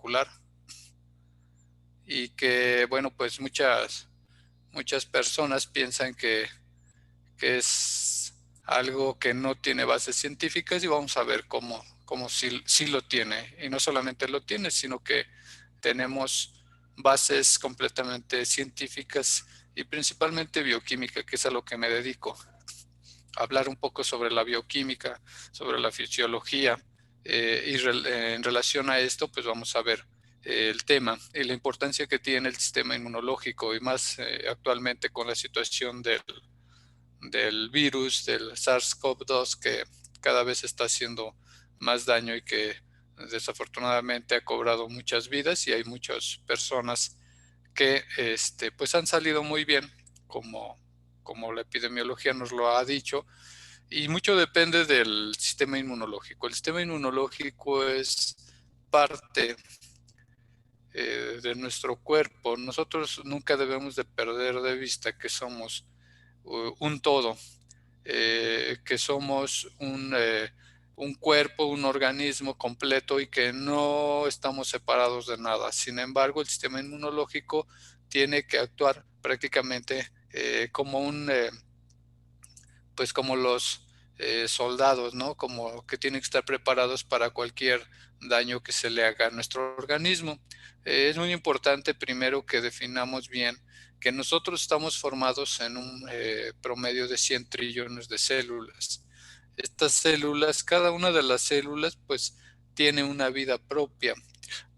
particular y que, bueno, pues muchas personas piensan que es algo que no tiene bases científicas y vamos a ver cómo sí lo tiene. Y no solamente lo tiene, sino que tenemos bases completamente científicas y principalmente bioquímica, que es a lo que me dedico. Hablar un poco sobre la bioquímica, sobre la fisiología en relación a esto, pues vamos a ver el tema y la importancia que tiene el sistema inmunológico y más actualmente con la situación del virus, del SARS-CoV-2, que cada vez está haciendo más daño y que desafortunadamente ha cobrado muchas vidas y hay muchas personas que pues han salido muy bien, como la epidemiología nos lo ha dicho, y mucho depende del sistema inmunológico. El sistema inmunológico es parte de nuestro cuerpo. Nosotros nunca debemos de perder de vista que somos un todo, que somos un cuerpo, un organismo completo y que no estamos separados de nada. Sin embargo, el sistema inmunológico tiene que actuar prácticamente pues como los soldados, ¿no? Como que tienen que estar preparados para cualquier daño que se le haga a nuestro organismo. Es muy importante primero que definamos bien que nosotros estamos formados en un promedio de 100 trillones de células. Estas células, cada una de las células, pues tiene una vida propia.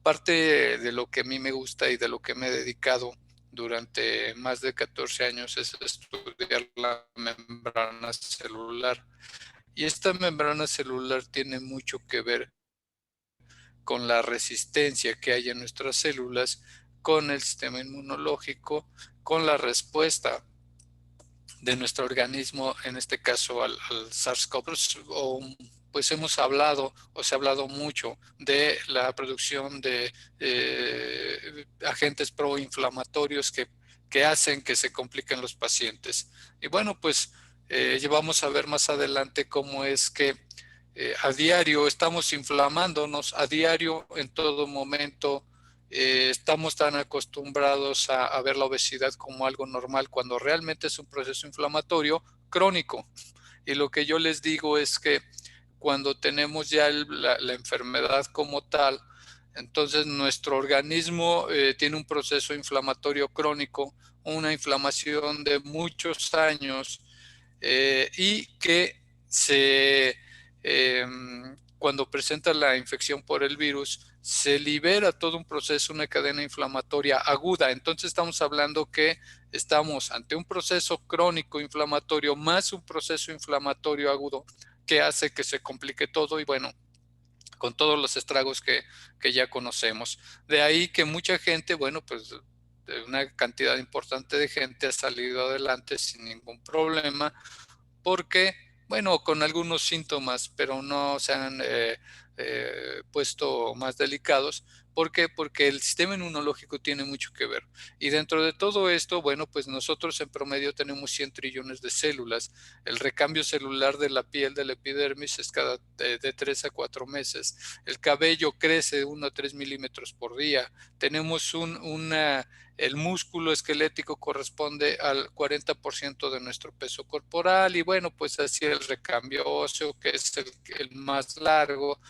Parte de lo que a mí me gusta y de lo que me he dedicado durante más de 14 años es estudiar la membrana celular. Y esta membrana celular tiene mucho que ver con la resistencia que hay en nuestras células, con el sistema inmunológico, con la respuesta de nuestro organismo, en este caso al SARS-CoV-2, pues hemos hablado o se ha hablado mucho de la producción de agentes proinflamatorios que hacen que se compliquen los pacientes. Y bueno, pues vamos a ver más adelante cómo es que a diario estamos inflamándonos, a diario en todo momento. Estamos tan acostumbrados a ver la obesidad como algo normal cuando realmente es un proceso inflamatorio crónico. Y lo que yo les digo es que cuando tenemos ya la enfermedad como tal, entonces nuestro organismo tiene un proceso inflamatorio crónico, una inflamación de muchos años y que eh, cuando presenta la infección por el virus, se libera todo un proceso, una cadena inflamatoria aguda. Entonces estamos hablando que estamos ante un proceso crónico inflamatorio más un proceso inflamatorio agudo que hace que se complique todo y bueno, con todos los estragos que ya conocemos. De ahí que mucha gente, bueno, pues una cantidad importante de gente ha salido adelante sin ningún problema porque, bueno, con algunos síntomas, pero no se han puesto más delicados. ¿Por qué? Porque el sistema inmunológico tiene mucho que ver. Y dentro de todo esto, bueno, pues nosotros en promedio tenemos 100 trillones de células. El recambio celular de la piel, de la epidermis, es cada de 3 a 4 meses. El cabello crece de 1 a 3 milímetros por día. Tenemos el músculo esquelético corresponde al 40% de nuestro peso corporal y bueno, pues así el recambio óseo, que es el más largo.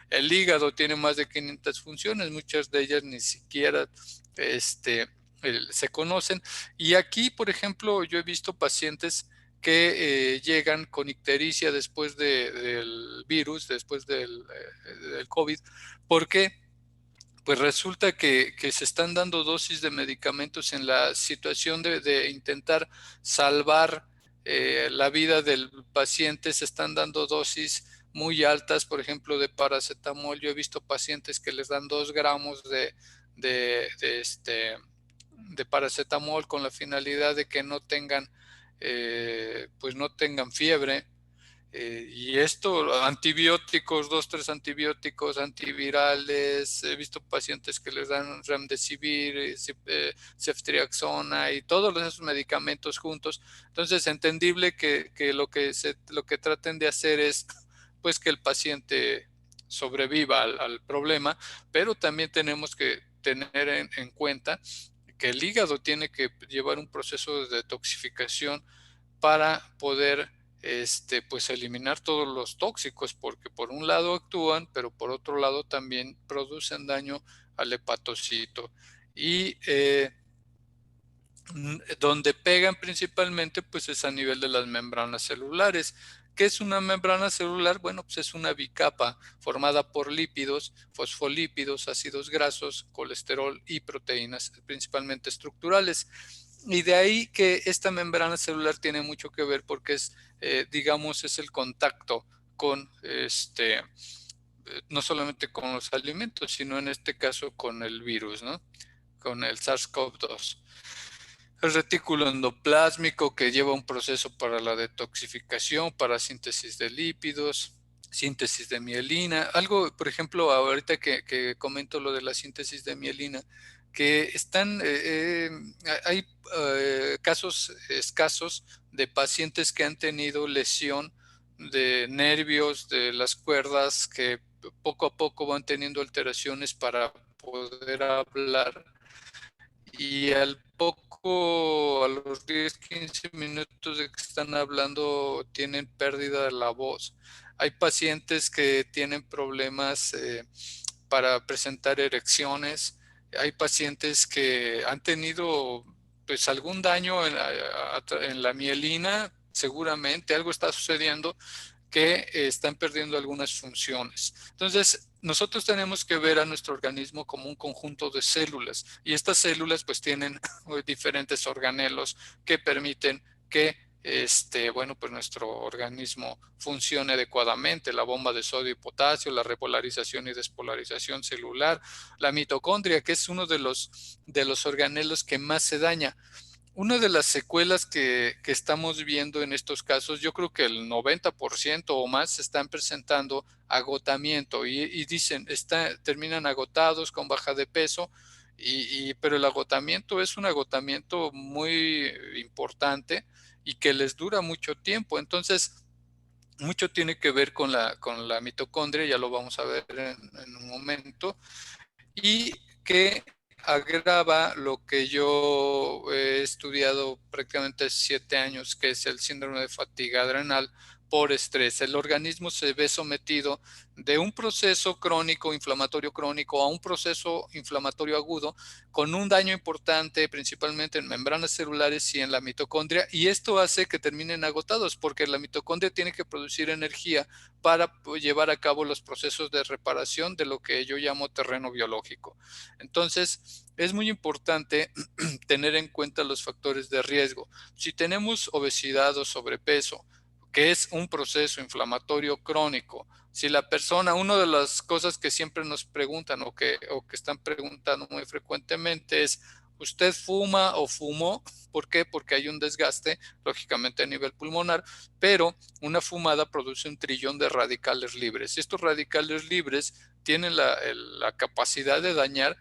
El hígado tiene más de 500 funciones, muchas de ellas ni siquiera se conocen. Y aquí, por ejemplo, yo he visto pacientes que llegan con ictericia después del virus, después del COVID. ¿Por qué? Pues resulta que se están dando dosis de medicamentos en la situación de intentar salvar la vida del paciente. Se están dando dosis muy altas, por ejemplo, de paracetamol. Yo he visto pacientes que les dan 2 gramos de, de este, de paracetamol con la finalidad de que no tengan, pues no tengan fiebre. Y esto, antibióticos, 2, 3 antibióticos, antivirales, he visto pacientes que les dan remdesivir, ceftriaxona y todos esos medicamentos juntos. Entonces, entendible que lo que traten de hacer es pues que el paciente sobreviva al problema, pero también tenemos que tener en cuenta que el hígado tiene que llevar un proceso de detoxificación para poder pues eliminar todos los tóxicos, porque por un lado actúan, pero por otro lado también producen daño al hepatocito. Y donde pegan principalmente pues es a nivel de las membranas celulares. ¿Qué es una membrana celular? Bueno, pues es una bicapa formada por lípidos, fosfolípidos, ácidos grasos, colesterol y proteínas, principalmente estructurales. Y de ahí que esta membrana celular tiene mucho que ver porque digamos, es el contacto con no solamente con los alimentos, sino en este caso con el virus, ¿no? Con el SARS-CoV-2. El retículo endoplásmico que lleva un proceso para la detoxificación, para síntesis de lípidos, síntesis de mielina. Algo, por ejemplo, ahorita que comento lo de la síntesis de mielina, que hay casos escasos de pacientes que han tenido lesión de nervios, de las cuerdas, que poco a poco van teniendo alteraciones para poder hablar y al poco, a los 10, 15 minutos de que están hablando, tienen pérdida de la voz. Hay pacientes que tienen problemas para presentar erecciones. Hay pacientes que han tenido pues algún daño en la mielina, seguramente algo está sucediendo que están perdiendo algunas funciones. Entonces, nosotros tenemos que ver a nuestro organismo como un conjunto de células y estas células pues tienen diferentes organelos que permiten que bueno, pues nuestro organismo funcione adecuadamente, la bomba de sodio y potasio, la repolarización y despolarización celular, la mitocondria, que es uno de los organelos que más se daña. Una de las secuelas que estamos viendo en estos casos, yo creo que el 90% o más están presentando agotamiento y dicen, terminan agotados con baja de peso, pero el agotamiento es un agotamiento muy importante y que les dura mucho tiempo. Entonces, mucho tiene que ver con la mitocondria, ya lo vamos a ver en un momento, y que agrava lo que yo he estudiado prácticamente 7 años, que es el síndrome de fatiga adrenal por estrés. El organismo se ve sometido de un proceso crónico, inflamatorio crónico, a un proceso inflamatorio agudo, con un daño importante principalmente en membranas celulares y en la mitocondria, y esto hace que terminen agotados, porque la mitocondria tiene que producir energía para llevar a cabo los procesos de reparación de lo que yo llamo terreno biológico. Entonces, es muy importante tener en cuenta los factores de riesgo. Si tenemos obesidad o sobrepeso, que es un proceso inflamatorio crónico, si la persona, una de las cosas que siempre nos preguntan o que están preguntando muy frecuentemente es, ¿usted fuma o fumó? ¿Por qué? Porque hay un desgaste, lógicamente a nivel pulmonar, pero una fumada produce un trillón de radicales libres. Y estos radicales libres tienen la capacidad de dañar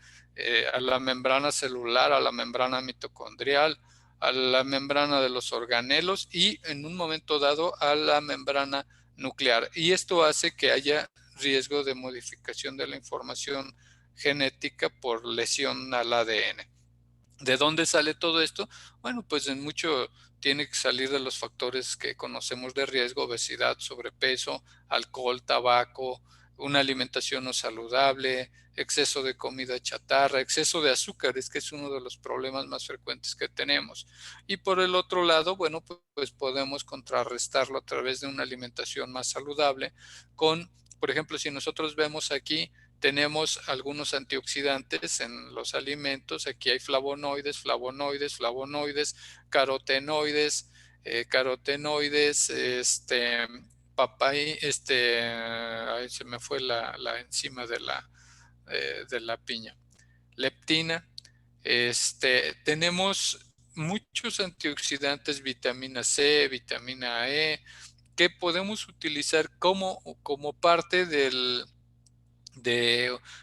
a la membrana celular, a la membrana mitocondrial, a la membrana de los organelos y en un momento dado a la membrana nuclear. Y esto hace que haya riesgo de modificación de la información genética por lesión al ADN. ¿De dónde sale todo esto? Bueno, pues en mucho tiene que salir de los factores que conocemos de riesgo: obesidad, sobrepeso, alcohol, tabaco, una alimentación no saludable, exceso de comida chatarra, exceso de azúcares, que es uno de los problemas más frecuentes que tenemos. Y por el otro lado, bueno, pues podemos contrarrestarlo a través de una alimentación más saludable con, por ejemplo, si nosotros vemos aquí, tenemos algunos antioxidantes en los alimentos. Aquí hay flavonoides, carotenoides, carotenoides, ahí se me fue la enzima de la piña, leptina. Tenemos muchos antioxidantes, vitamina C, vitamina E, que podemos utilizar como parte de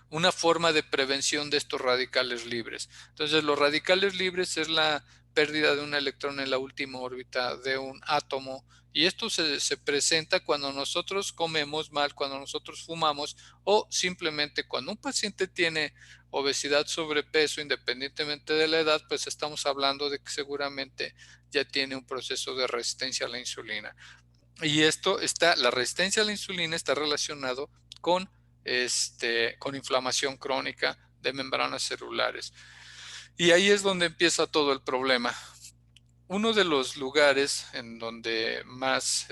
una forma de prevención de estos radicales libres. Entonces, los radicales libres es la pérdida de un electrón en la última órbita de un átomo Y esto se presenta cuando nosotros comemos mal, cuando nosotros fumamos o simplemente cuando un paciente tiene obesidad, sobrepeso, independientemente de la edad, pues estamos hablando de que seguramente ya tiene un proceso de resistencia a la insulina. Y la resistencia a la insulina está relacionado con, con inflamación crónica de membranas celulares. Y ahí es donde empieza todo el problema. Uno de los lugares en donde más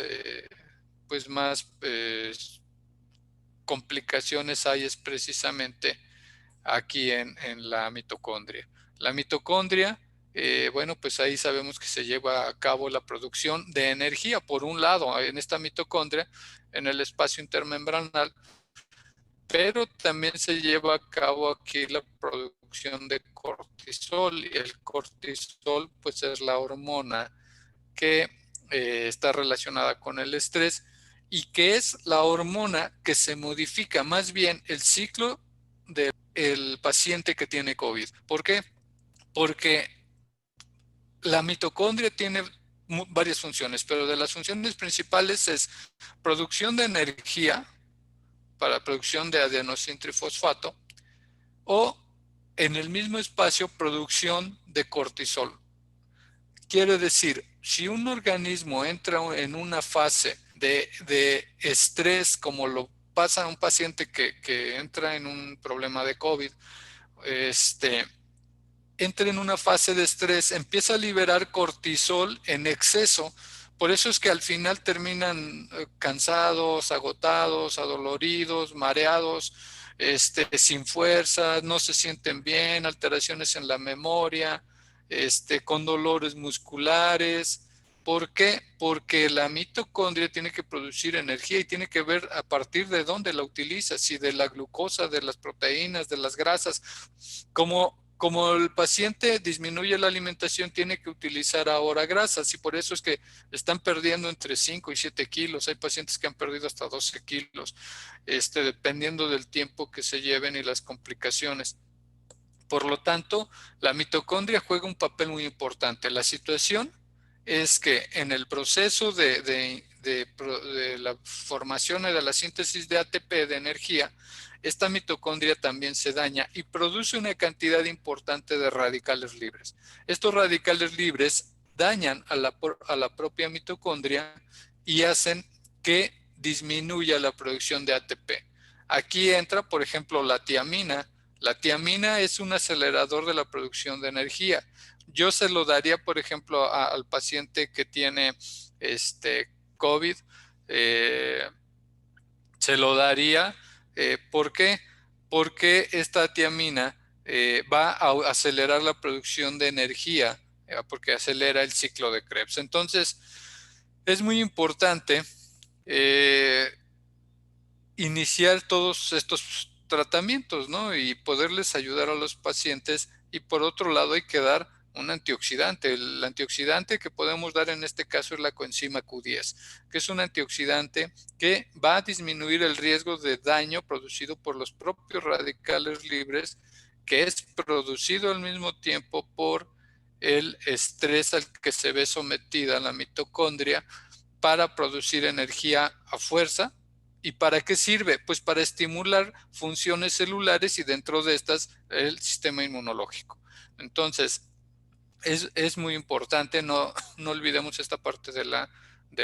complicaciones hay es precisamente aquí en la mitocondria. La mitocondria, bueno, pues ahí sabemos que se lleva a cabo la producción de energía. Por un lado, en esta mitocondria, en el espacio intermembranal, pero también se lleva a cabo aquí la producción de cortisol. Y el cortisol, pues es la hormona que está relacionada con el estrés y que es la hormona que se modifica más bien el ciclo del paciente que tiene COVID. ¿Por qué? Porque la mitocondria tiene varias funciones, pero de las funciones principales es producción de energía para producción de adenosintrifosfato o en el mismo espacio producción de cortisol. Quiere decir, si un organismo entra en una fase de estrés, como lo pasa a un paciente que entra en un problema de COVID, entra en una fase de estrés, empieza a liberar cortisol en exceso. Por eso es que al final terminan cansados, agotados, adoloridos, mareados, sin fuerza, no se sienten bien, alteraciones en la memoria, con dolores musculares. ¿Por qué? Porque la mitocondria tiene que producir energía y tiene que ver a partir de dónde la utiliza, si de la glucosa, de las proteínas, de las grasas. Como el paciente disminuye la alimentación, tiene que utilizar ahora grasas y por eso es que están perdiendo entre 5 y 7 kilos. Hay pacientes que han perdido hasta 12 kilos, dependiendo del tiempo que se lleven y las complicaciones. Por lo tanto, la mitocondria juega un papel muy importante. La situación es que en el proceso de la formación y de la síntesis de ATP, de energía, esta mitocondria también se daña y produce una cantidad importante de radicales libres. Estos radicales libres dañan a la propia mitocondria y hacen que disminuya la producción de ATP. Aquí entra, por ejemplo, la tiamina. La tiamina es un acelerador de la producción de energía. Yo se lo daría, por ejemplo, al paciente que tiene COVID, eh, se lo daría. ¿Por qué? Porque esta tiamina va a acelerar la producción de energía, porque acelera el ciclo de Krebs. Entonces, es muy importante eh, iniciar todos estos tratamientos, ¿no? Y poderles ayudar a los pacientes. Y por otro lado hay que dar un antioxidante. El antioxidante que podemos dar en este caso es la coenzima Q10, que es un antioxidante que va a disminuir el riesgo de daño producido por los propios radicales libres, que es producido al mismo tiempo por el estrés al que se ve sometida la mitocondria para producir energía a fuerza. ¿Y para qué sirve? Pues para estimular funciones celulares y dentro de estas el sistema inmunológico. Entonces, es muy importante, no olvidemos esta parte de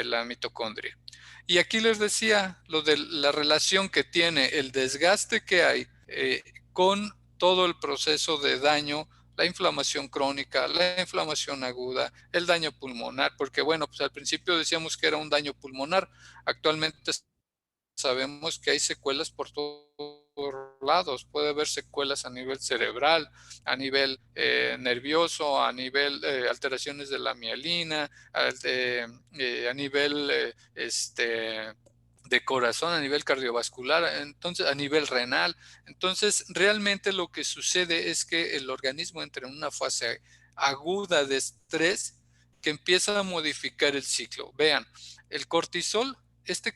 la mitocondria. Y aquí les decía lo de la relación que tiene el desgaste que hay con todo el proceso de daño, la inflamación crónica, la inflamación aguda, el daño pulmonar, porque bueno, pues al principio decíamos que era un daño pulmonar, actualmente sabemos que hay secuelas por todos lados. Puede haber secuelas a nivel cerebral, a nivel nervioso, a nivel alteraciones de la mielina, a nivel de corazón, a nivel cardiovascular, entonces a nivel renal. Entonces, realmente lo que sucede es que el organismo entra en una fase aguda de estrés que empieza a modificar el ciclo. Vean, el cortisol, este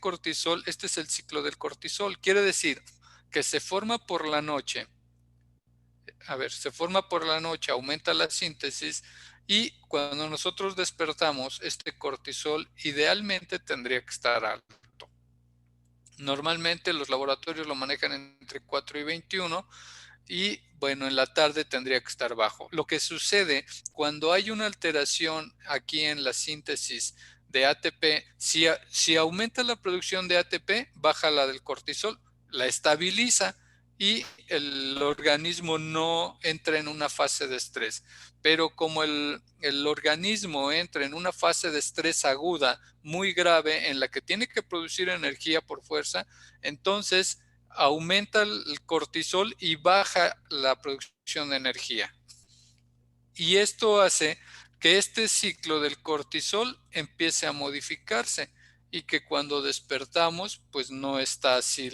es el ciclo del cortisol. Quiere decir que se forma por la noche. A ver, se forma por la noche, aumenta la síntesis Y cuando nosotros despertamos, este cortisol idealmente tendría que estar alto. Normalmente los laboratorios lo manejan entre 4 y 21 y bueno, en la tarde tendría que estar bajo. Lo que sucede cuando hay una alteración aquí en la síntesis de ATP, si aumenta la producción de ATP, baja la del cortisol, la estabiliza y el organismo no entra en una fase de estrés. Pero como el organismo entra en una fase de estrés aguda muy grave en la que tiene que producir energía por fuerza, entonces aumenta el cortisol y baja la producción de energía. Y esto hace que este ciclo del cortisol empiece a modificarse y que cuando despertamos, pues no está así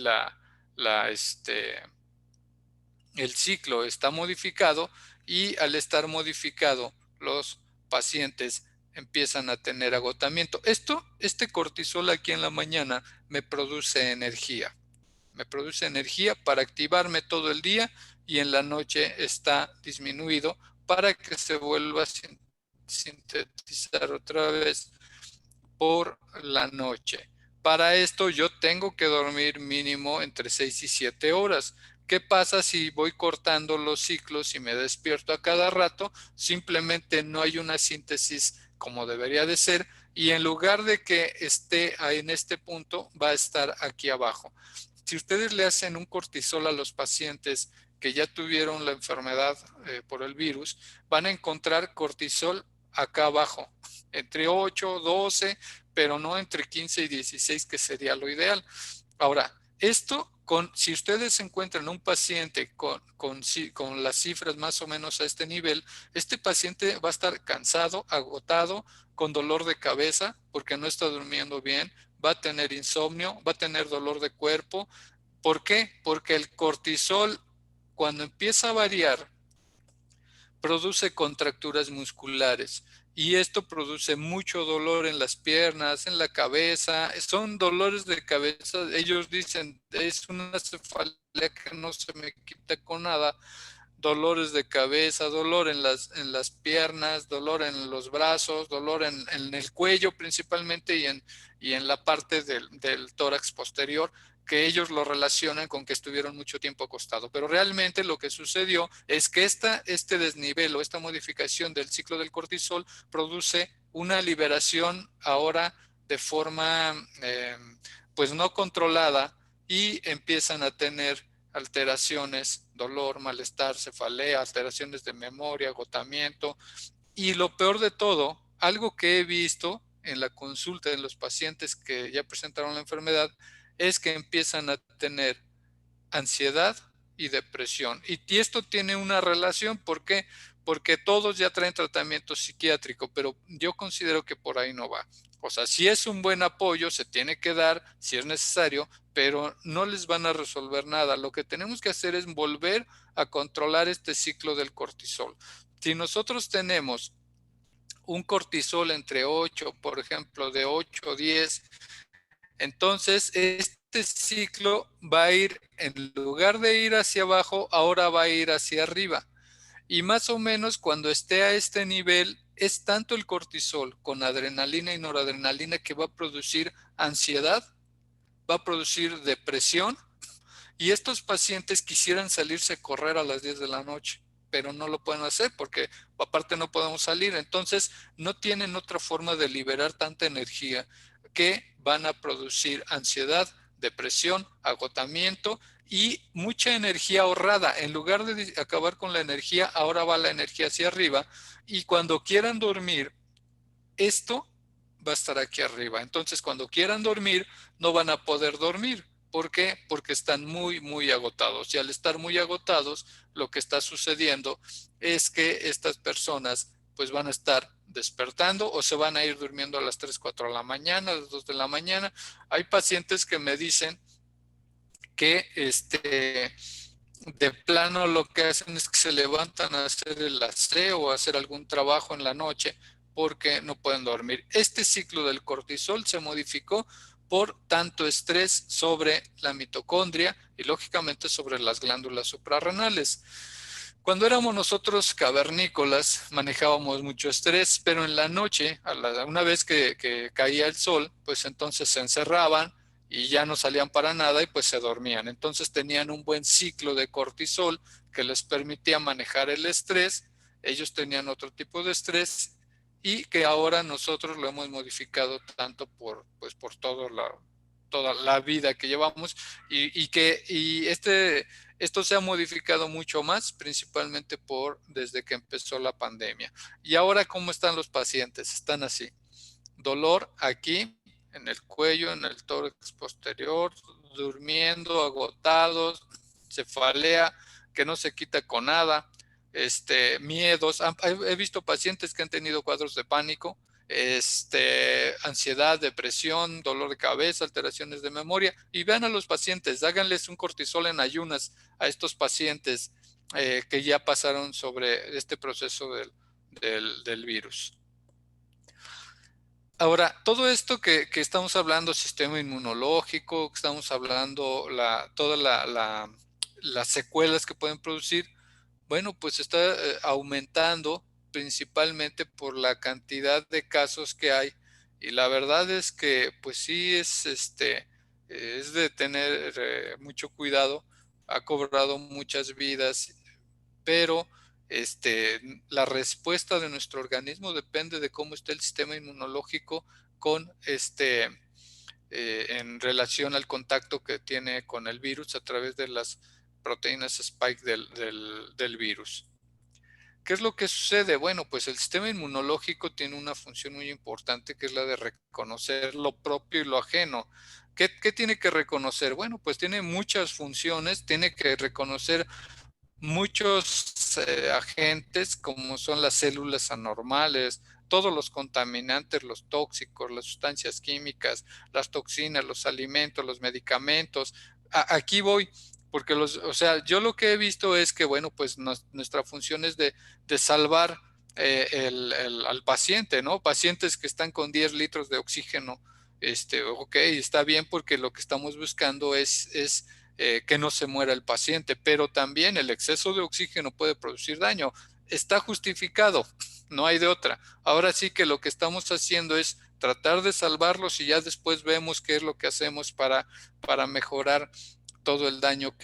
el ciclo está modificado y al estar modificado, los pacientes empiezan a tener agotamiento. Este cortisol aquí en la mañana me produce energía. Me produce energía para activarme todo el día y en la noche está disminuido para que se vuelva a sintetizar otra vez por la noche. Para esto yo tengo que dormir mínimo entre 6 y 7 horas. ¿Qué pasa si voy cortando los ciclos y me despierto a cada rato? Simplemente no hay una síntesis como debería de ser y en lugar de que esté en este punto, va a estar aquí abajo. Si ustedes le hacen un cortisol a los pacientes que ya tuvieron la enfermedad por el virus, van a encontrar cortisol acá abajo, entre 8, 12, pero no entre 15 y 16, que sería lo ideal. Ahora, si ustedes encuentran un paciente con las cifras más o menos a este nivel, este paciente va a estar cansado, agotado, con dolor de cabeza porque no está durmiendo bien, va a tener insomnio, va a tener dolor de cuerpo. ¿Por qué? Porque el cortisol, cuando empieza a variar, produce contracturas musculares y esto produce mucho dolor en las piernas, en la cabeza. Son dolores de cabeza. Ellos dicen, es una cefalea que no se me quita con nada. Dolores de cabeza, dolor en las piernas, dolor en los brazos, dolor en el cuello principalmente y en la parte del tórax posterior, que ellos lo relacionan con que estuvieron mucho tiempo acostados. Pero realmente lo que sucedió es que este desnivel o esta modificación del ciclo del cortisol produce una liberación ahora de forma pues no controlada y empiezan a tener alteraciones, dolor, malestar, cefalea, alteraciones de memoria, agotamiento. Y lo peor de todo, algo que he visto en la consulta de los pacientes que ya presentaron la enfermedad, es que empiezan a tener ansiedad y depresión. Y esto tiene una relación, ¿por qué? Porque todos ya traen tratamiento psiquiátrico, pero yo considero que por ahí no va. O sea, si es un buen apoyo, se tiene que dar, si es necesario, pero no les van a resolver nada. Lo que tenemos que hacer es volver a controlar este ciclo del cortisol. Si nosotros tenemos un cortisol entre 8, por ejemplo, de 8 o 10, entonces este ciclo va a ir, en lugar de ir hacia abajo, ahora va a ir hacia arriba. Y más o menos cuando esté a este nivel, es tanto el cortisol con adrenalina y noradrenalina que va a producir ansiedad, va a producir depresión y estos pacientes quisieran salirse a correr a las 10 de la noche, pero no lo pueden hacer porque aparte no podemos salir. Entonces no tienen otra forma de liberar tanta energía que van a producir ansiedad, depresión, agotamiento y mucha energía ahorrada. En lugar de acabar con la energía, ahora va la energía hacia arriba y cuando quieran dormir, esto va a estar aquí arriba. Entonces, cuando quieran dormir, no van a poder dormir. ¿Por qué? Porque están muy, muy agotados. Y al estar muy agotados, lo que está sucediendo es que estas personas pues van a estar despertando o se van a ir durmiendo a las 3, 4 de la mañana, a las 2 de la mañana. Hay pacientes que me dicen que de plano lo que hacen es que se levantan a hacer el aseo o a hacer algún trabajo en la noche porque no pueden dormir. Este ciclo del cortisol se modificó por tanto estrés sobre la mitocondria y lógicamente sobre las glándulas suprarrenales. Cuando éramos nosotros cavernícolas, manejábamos mucho estrés, pero en la noche, una vez que caía el sol, pues entonces se encerraban y ya no salían para nada y pues se dormían. Entonces tenían un buen ciclo de cortisol que les permitía manejar el estrés. Ellos tenían otro tipo de estrés y que ahora nosotros lo hemos modificado tanto pues por toda la vida que llevamos y esto se ha modificado mucho más, principalmente desde que empezó la pandemia. Y ahora, ¿cómo están los pacientes? Están así. Dolor aquí, en el cuello, en el tórax posterior, durmiendo, agotados, cefalea que no se quita con nada, miedos. He visto pacientes que han tenido cuadros de pánico, ansiedad, depresión, dolor de cabeza, alteraciones de memoria. Y vean a los pacientes, háganles un cortisol en ayunas a estos pacientes que ya pasaron sobre este proceso del virus. Ahora, todo esto que estamos hablando, sistema inmunológico, que estamos hablando todas las secuelas que pueden producir, bueno, pues está aumentando principalmente por la cantidad de casos que hay. Y la verdad es que, pues sí, es de tener mucho cuidado. Ha cobrado muchas vidas, pero la respuesta de nuestro organismo depende de cómo esté el sistema inmunológico con en relación al contacto que tiene con el virus a través de las proteínas spike del virus. ¿Qué es lo que sucede? Bueno, pues el sistema inmunológico tiene una función muy importante que es la de reconocer lo propio y lo ajeno. ¿Qué tiene que reconocer? Bueno, pues tiene muchas funciones, tiene que reconocer muchos agentes como son las células anormales, todos los contaminantes, los tóxicos, las sustancias químicas, las toxinas, los alimentos, los medicamentos. Aquí voy, porque o sea, yo lo que he visto es que, bueno, pues nuestra función es de salvar al paciente, ¿no? Pacientes que están con 10 litros de oxígeno, ok, está bien porque lo que estamos buscando es que no se muera el paciente, pero también el exceso de oxígeno puede producir daño. Está justificado, no hay de otra. Ahora sí que lo que estamos haciendo es tratar de salvarlos y ya después vemos qué es lo que hacemos para mejorar todo el daño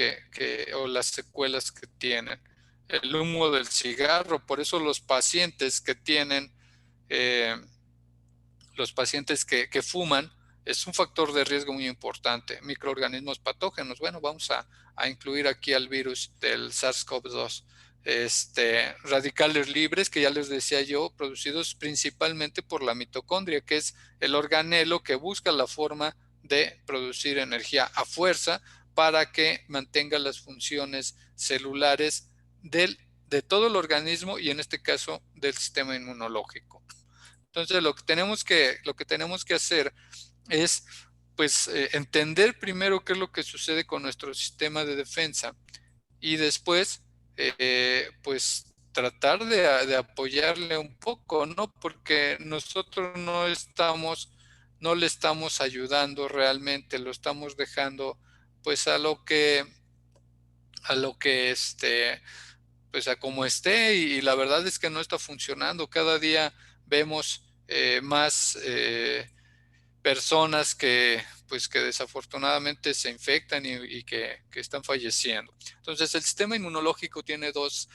o las secuelas que tienen. El humo del cigarro, por eso eh, los pacientes que fuman, es un factor de riesgo muy importante. Microorganismos patógenos, bueno, vamos a incluir aquí al virus del SARS-CoV-2. Radicales libres, que ya les decía yo, producidos principalmente por la mitocondria, que es el organelo que busca la forma de producir energía a fuerza para que mantenga las funciones celulares de todo el organismo y en este caso del sistema inmunológico. Entonces, lo que tenemos que hacer es, pues, entender primero qué es lo que sucede con nuestro sistema de defensa y después, pues, tratar de apoyarle un poco, ¿no? Porque nosotros no le estamos ayudando realmente, lo estamos dejando, pues, a lo que, pues a como esté y la verdad es que no está funcionando. Cada día vemos más personas pues que desafortunadamente se infectan y que están falleciendo. Entonces el sistema inmunológico tiene dos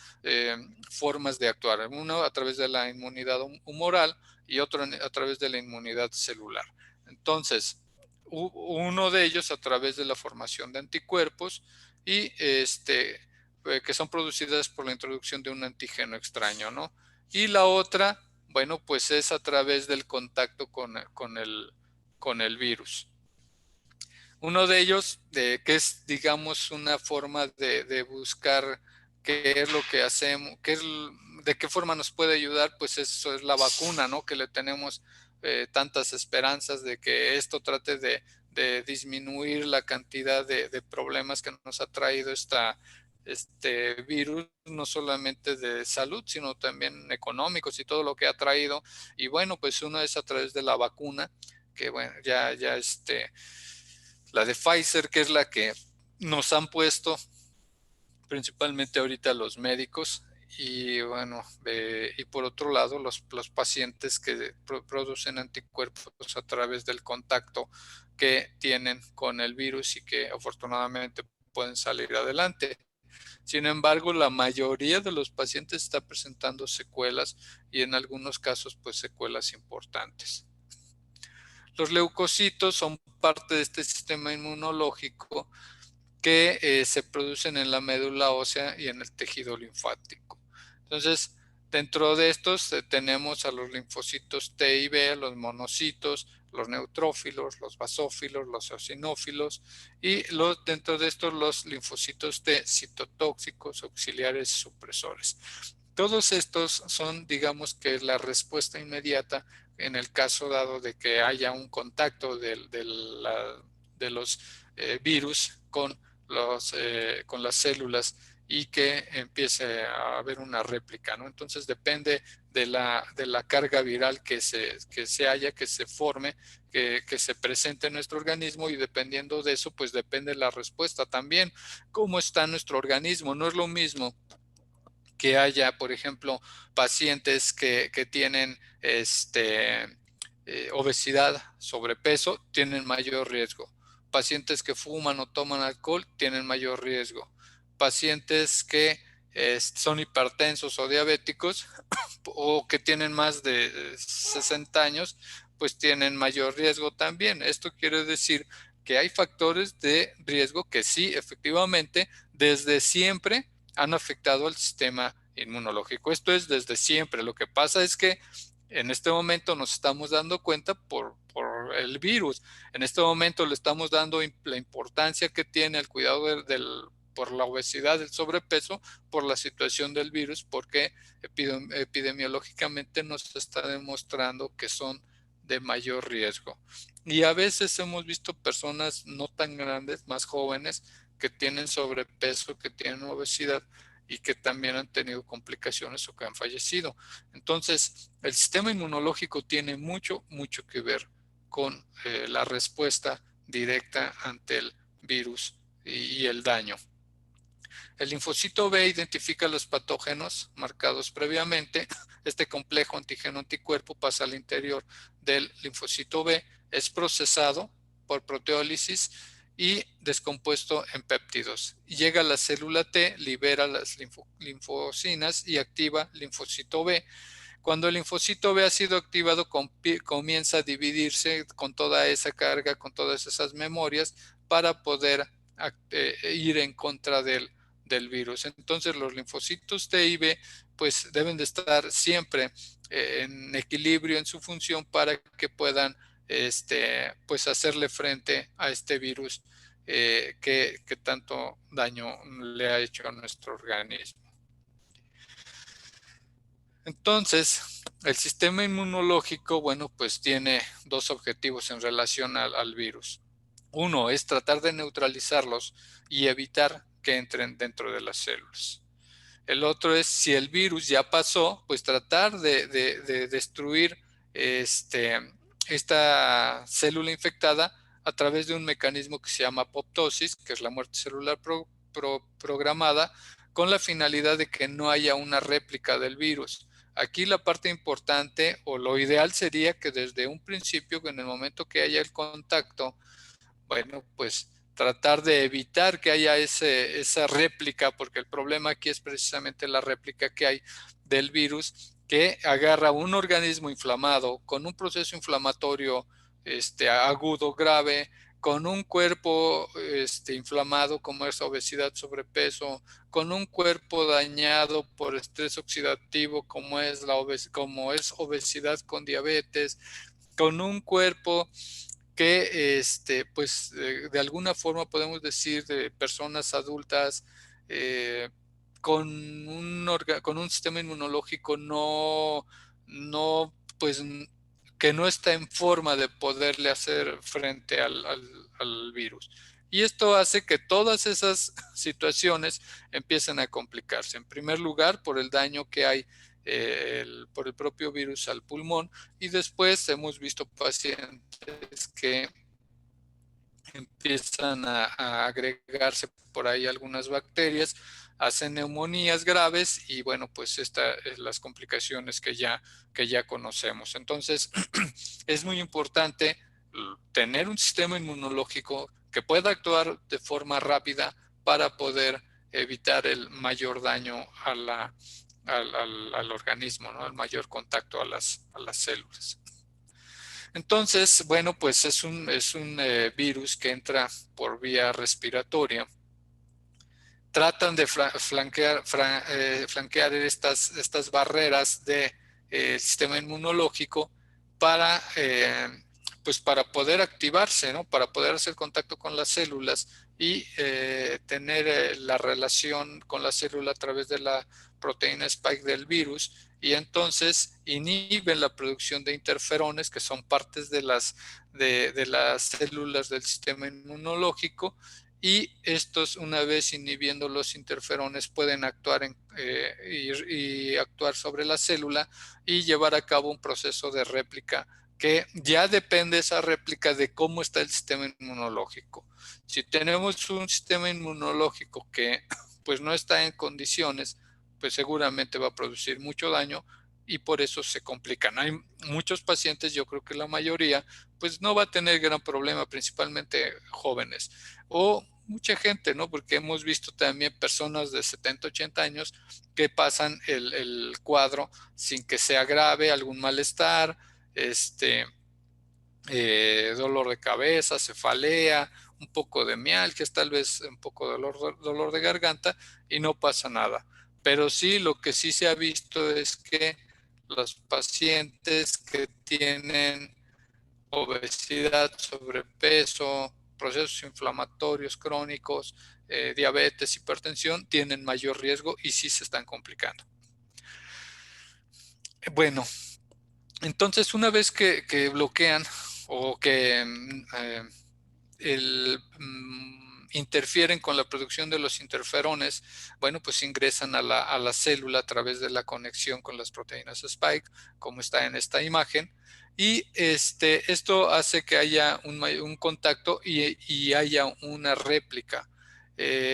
formas de actuar. Uno a través de la inmunidad humoral y otro a través de la inmunidad celular. Entonces, uno de ellos a través de la formación de anticuerpos y que son producidas por la introducción de un antígeno extraño, ¿no? Y la otra, bueno, pues es a través del contacto con el virus. Uno de ellos, que es, digamos, una forma de buscar qué es lo que hacemos, de qué forma nos puede ayudar, pues eso es la vacuna, ¿no? Que le tenemos tantas esperanzas de que esto trate de disminuir la cantidad de problemas que nos ha traído este virus, no solamente de salud, sino también económicos y todo lo que ha traído. Y bueno, pues uno es a través de la vacuna, que bueno, ya la de Pfizer, que es la que nos han puesto principalmente ahorita los médicos y bueno, y por otro lado los pacientes que producen anticuerpos a través del contacto que tienen con el virus y que afortunadamente pueden salir adelante. Sin embargo, la mayoría de los pacientes está presentando secuelas y en algunos casos pues secuelas importantes. Los leucocitos son parte de este sistema inmunológico que se producen en la médula ósea y en el tejido linfático. Entonces, dentro de estos tenemos a los linfocitos T y B, los monocitos, los neutrófilos, los basófilos, los eosinófilos y dentro de estos los linfocitos T citotóxicos, auxiliares y supresores. Todos estos son, digamos que la respuesta inmediata en el caso dado de que haya un contacto de los virus con las células y que empiece a haber una réplica, ¿no? Entonces depende de la carga viral que se haya, que se forme, que se presente en nuestro organismo y dependiendo de eso, pues depende la respuesta también. ¿Cómo está nuestro organismo? No es lo mismo que haya, por ejemplo, pacientes que tienen obesidad, sobrepeso, tienen mayor riesgo. Pacientes que fuman o toman alcohol tienen mayor riesgo. Pacientes que son hipertensos o diabéticos o que tienen más de 60 años, pues tienen mayor riesgo también. Esto quiere decir que hay factores de riesgo que sí, efectivamente, desde siempre han afectado al sistema inmunológico. Esto es desde siempre. Lo que pasa es que en este momento nos estamos dando cuenta por el virus. En este momento le estamos dando la importancia que tiene el cuidado por la obesidad, el sobrepeso, por la situación del virus, porque epidemiológicamente nos está demostrando que son de mayor riesgo. Y a veces hemos visto personas no tan grandes, más jóvenes, que tienen sobrepeso, que tienen obesidad y que también han tenido complicaciones o que han fallecido. Entonces, el sistema inmunológico tiene mucho, mucho que ver con la respuesta directa ante el virus y el daño. El linfocito B identifica los patógenos marcados previamente. Este complejo antígeno-anticuerpo pasa al interior del linfocito B, es procesado por proteólisis y descompuesto en péptidos. Llega a la célula T, libera las linfocinas y activa linfocito B. Cuando el linfocito B ha sido activado, comienza a dividirse con toda esa carga, con todas esas memorias, para poder ir en contra del virus. Entonces los linfocitos T y B pues deben de estar siempre en equilibrio en su función para que puedan pues hacerle frente a este virus que tanto daño le ha hecho a nuestro organismo. Entonces, el sistema inmunológico, bueno, pues tiene dos objetivos en relación al virus. Uno es tratar de neutralizarlos y evitar que entren dentro de las células. El otro es, si el virus ya pasó, pues tratar de destruir esta célula infectada a través de un mecanismo que se llama apoptosis, que es la muerte celular programada, con la finalidad de que no haya una réplica del virus. Aquí la parte importante o lo ideal sería que desde un principio, en el momento que haya el contacto, bueno, pues tratar de evitar que haya esa réplica, porque el problema aquí es precisamente la réplica que hay del virus que agarra un organismo inflamado con un proceso inflamatorio agudo, grave, con un cuerpo inflamado como es obesidad, sobrepeso, con un cuerpo dañado por estrés oxidativo como es obesidad con diabetes, con un cuerpo que pues de alguna forma podemos decir de personas adultas eh, con un sistema inmunológico pues que no está en forma de poderle hacer frente al virus. Y esto hace que todas esas situaciones empiecen a complicarse. En primer lugar, por el daño que hay por el propio virus al pulmón, y después hemos visto pacientes que empiezan a agregarse por ahí algunas bacterias hacen neumonías graves y bueno, pues estas es las complicaciones que ya conocemos. Entonces, es muy importante tener un sistema inmunológico que pueda actuar de forma rápida para poder evitar el mayor daño al organismo, ¿no? El mayor contacto a las células. Entonces, bueno, pues es un virus que entra por vía respiratoria. Tratan de flanquear estas barreras del sistema inmunológico para, pues para poder activarse, ¿no? Para poder hacer contacto con las células y tener la relación con la célula a través de la proteína spike del virus, y entonces inhiben la producción de interferones, que son partes de las células del sistema inmunológico, y estos, una vez inhibiendo los interferones, pueden actuar y actuar sobre la célula y llevar a cabo un proceso de réplica que ya depende esa réplica de cómo está el sistema inmunológico. Si tenemos un sistema inmunológico que pues no está en condiciones, pues seguramente va a producir mucho daño y por eso se complican. Hay muchos pacientes, yo creo que la mayoría, pues no va a tener gran problema, principalmente jóvenes o mucha gente, ¿no? Porque hemos visto también personas de 70, 80 años que pasan el cuadro sin que sea grave, algún malestar, dolor de cabeza, cefalea, un poco de mialgias, tal vez un poco de dolor de garganta y no pasa nada. Pero sí, lo que sí se ha visto es que los pacientes que tienen obesidad, sobrepeso, procesos inflamatorios crónicos, diabetes, hipertensión, tienen mayor riesgo y sí se están complicando. Bueno, entonces una vez que bloquean o que interfieren con la producción de los interferones, bueno, pues ingresan a la célula a través de la conexión con las proteínas spike, como está en esta imagen, y esto hace que haya un contacto y haya una réplica.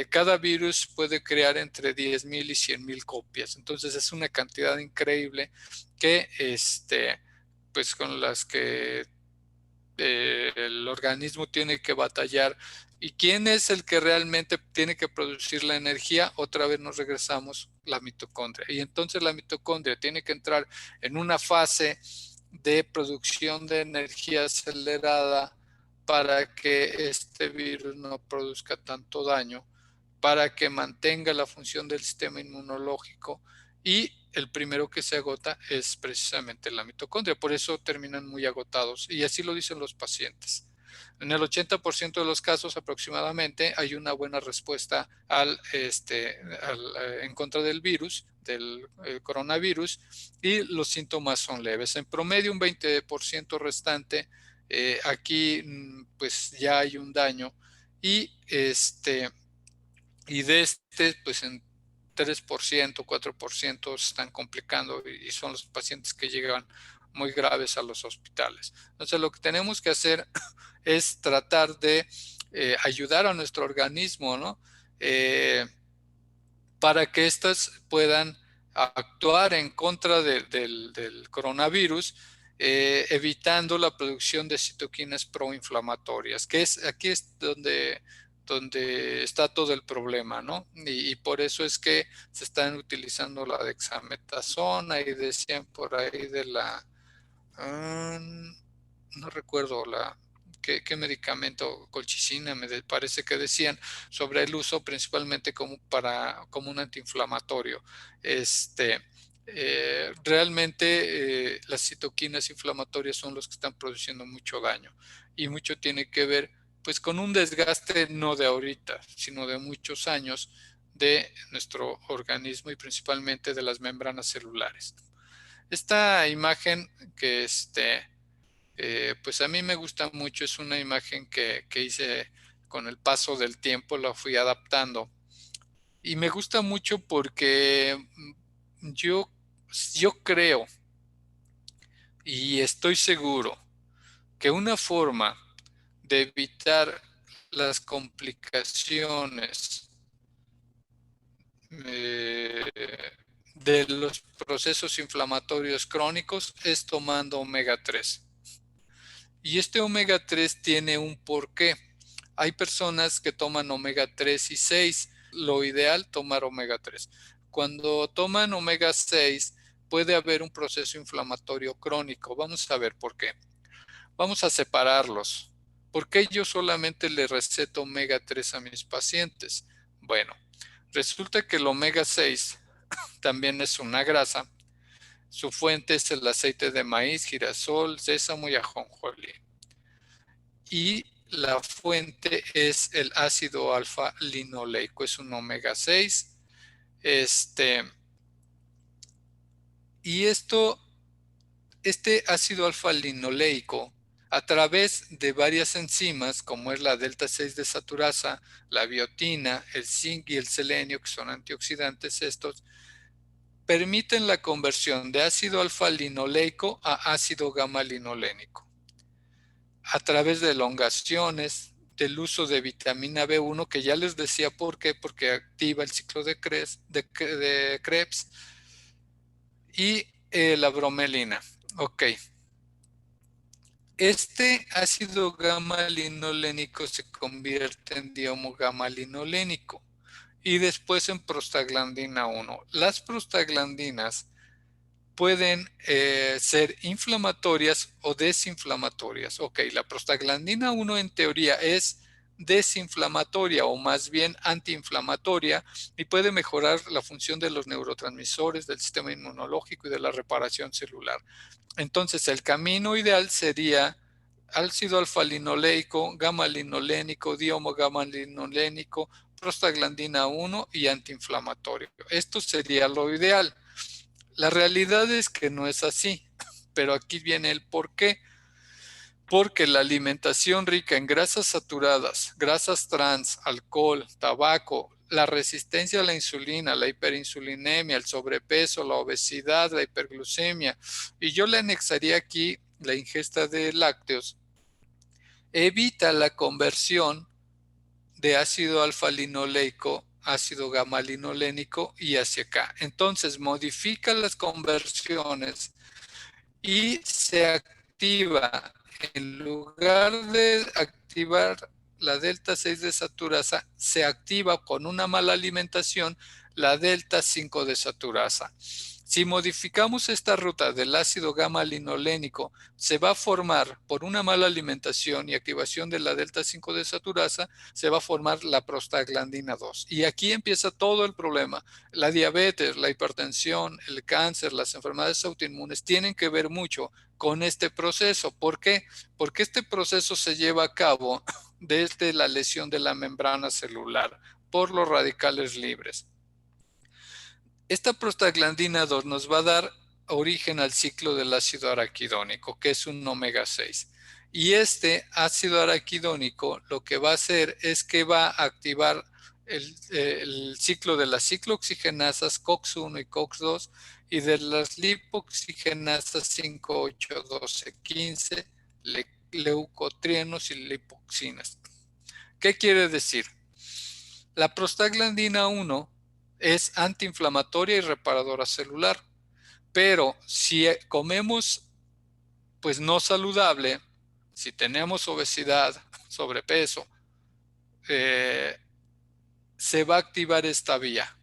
Cada virus puede crear entre 10,000 y 100,000 copias, entonces es una cantidad increíble que pues con las que el organismo tiene que batallar. ¿Y quién es el que realmente tiene que producir la energía? Otra vez nos regresamos, la mitocondria. Y entonces la mitocondria tiene que entrar en una fase de producción de energía acelerada para que este virus no produzca tanto daño, para que mantenga la función del sistema inmunológico, y el primero que se agota es precisamente la mitocondria. Por eso terminan muy agotados y así lo dicen los pacientes. En el 80% de los casos aproximadamente hay una buena respuesta en contra del virus, del coronavirus, y los síntomas son leves. En promedio un 20% restante, aquí pues ya hay un daño y de pues en 3%, 4% se están complicando y son los pacientes que llegan muy graves a los hospitales. Entonces lo que tenemos que hacer es tratar de ayudar a nuestro organismo, ¿no? Para que éstas puedan actuar en contra del coronavirus, evitando la producción de citoquinas proinflamatorias, que aquí es donde está todo el problema, ¿no? Y por eso es que se están utilizando la dexametasona y decían por ahí de la, no recuerdo qué medicamento, colchicina, parece que decían, sobre el uso principalmente como un antiinflamatorio. Realmente las citoquinas inflamatorias son los que están produciendo mucho daño y mucho tiene que ver pues con un desgaste no de ahorita, sino de muchos años de nuestro organismo y principalmente de las membranas celulares. Esta imagen que pues a mí me gusta mucho, es una imagen que hice con el paso del tiempo, la fui adaptando. Y me gusta mucho porque yo, yo creo y estoy seguro que una forma de evitar las complicaciones eh, de los procesos inflamatorios crónicos es tomando omega 3. Y este omega 3 tiene un porqué. Hay personas que toman omega 3 y 6. Lo ideal tomar omega 3. Cuando toman omega 6 puede haber un proceso inflamatorio crónico. Vamos a ver por qué. Vamos a separarlos. ¿Por qué yo solamente le receto omega 3 a mis pacientes? Bueno, resulta que el omega 6 también es una grasa. Su fuente es el aceite de maíz, girasol, sésamo y ajonjolí. Y la fuente es el ácido alfa linoleico, es un omega 6. Y este ácido alfa linoleico, a través de varias enzimas, como es la delta 6 desaturasa, la biotina, el zinc y el selenio, que son antioxidantes estos, permiten la conversión de ácido alfa linoleico a ácido gamma linolénico a través de elongaciones, del uso de vitamina B1, que ya les decía por qué, porque activa el ciclo de Krebs, y la bromelina. Ok. Este ácido gamma linolénico se convierte en gamma linolénico y después en prostaglandina 1. Las prostaglandinas pueden ser inflamatorias o desinflamatorias. Ok, la prostaglandina 1 en teoría es desinflamatoria o más bien antiinflamatoria y puede mejorar la función de los neurotransmisores, del sistema inmunológico y de la reparación celular. Entonces, el camino ideal sería ácido alfa-linoleico, gamma-linolénico, diomo-gamma-linolénico, prostaglandina 1 y antiinflamatorio. Esto sería lo ideal. La realidad es que no es así, pero aquí viene el por qué. Porque la alimentación rica en grasas saturadas, grasas trans, alcohol, tabaco, la resistencia a la insulina, la hiperinsulinemia, el sobrepeso, la obesidad, la hiperglucemia, y yo le anexaría aquí la ingesta de lácteos, evita la conversión de ácido alfa-linoleico, ácido gamma-linolénico y hacia acá. Entonces modifica las conversiones y se activa, en lugar de activar la delta 6 desaturasa, se activa con una mala alimentación la delta 5 desaturasa. Si modificamos esta ruta del ácido gamma linolénico, se va a formar por una mala alimentación y activación de la delta 5 desaturasa, se va a formar la prostaglandina 2. Y aquí empieza todo el problema. La diabetes, la hipertensión, el cáncer, las enfermedades autoinmunes tienen que ver mucho con este proceso. ¿Por qué? Porque este proceso se lleva a cabo desde la lesión de la membrana celular por los radicales libres. Esta prostaglandina 2 nos va a dar origen al ciclo del ácido araquidónico, que es un omega 6. Y este ácido araquidónico lo que va a hacer es que va a activar el ciclo de las ciclooxigenasas COX-1 y COX-2 y de las lipoxigenasas 5, 8, 12, 15, leucotrienos y lipoxinas. ¿Qué quiere decir? La prostaglandina 1 es antiinflamatoria y reparadora celular, pero si comemos pues no saludable, si tenemos obesidad, sobrepeso, eh, se va a activar esta vía.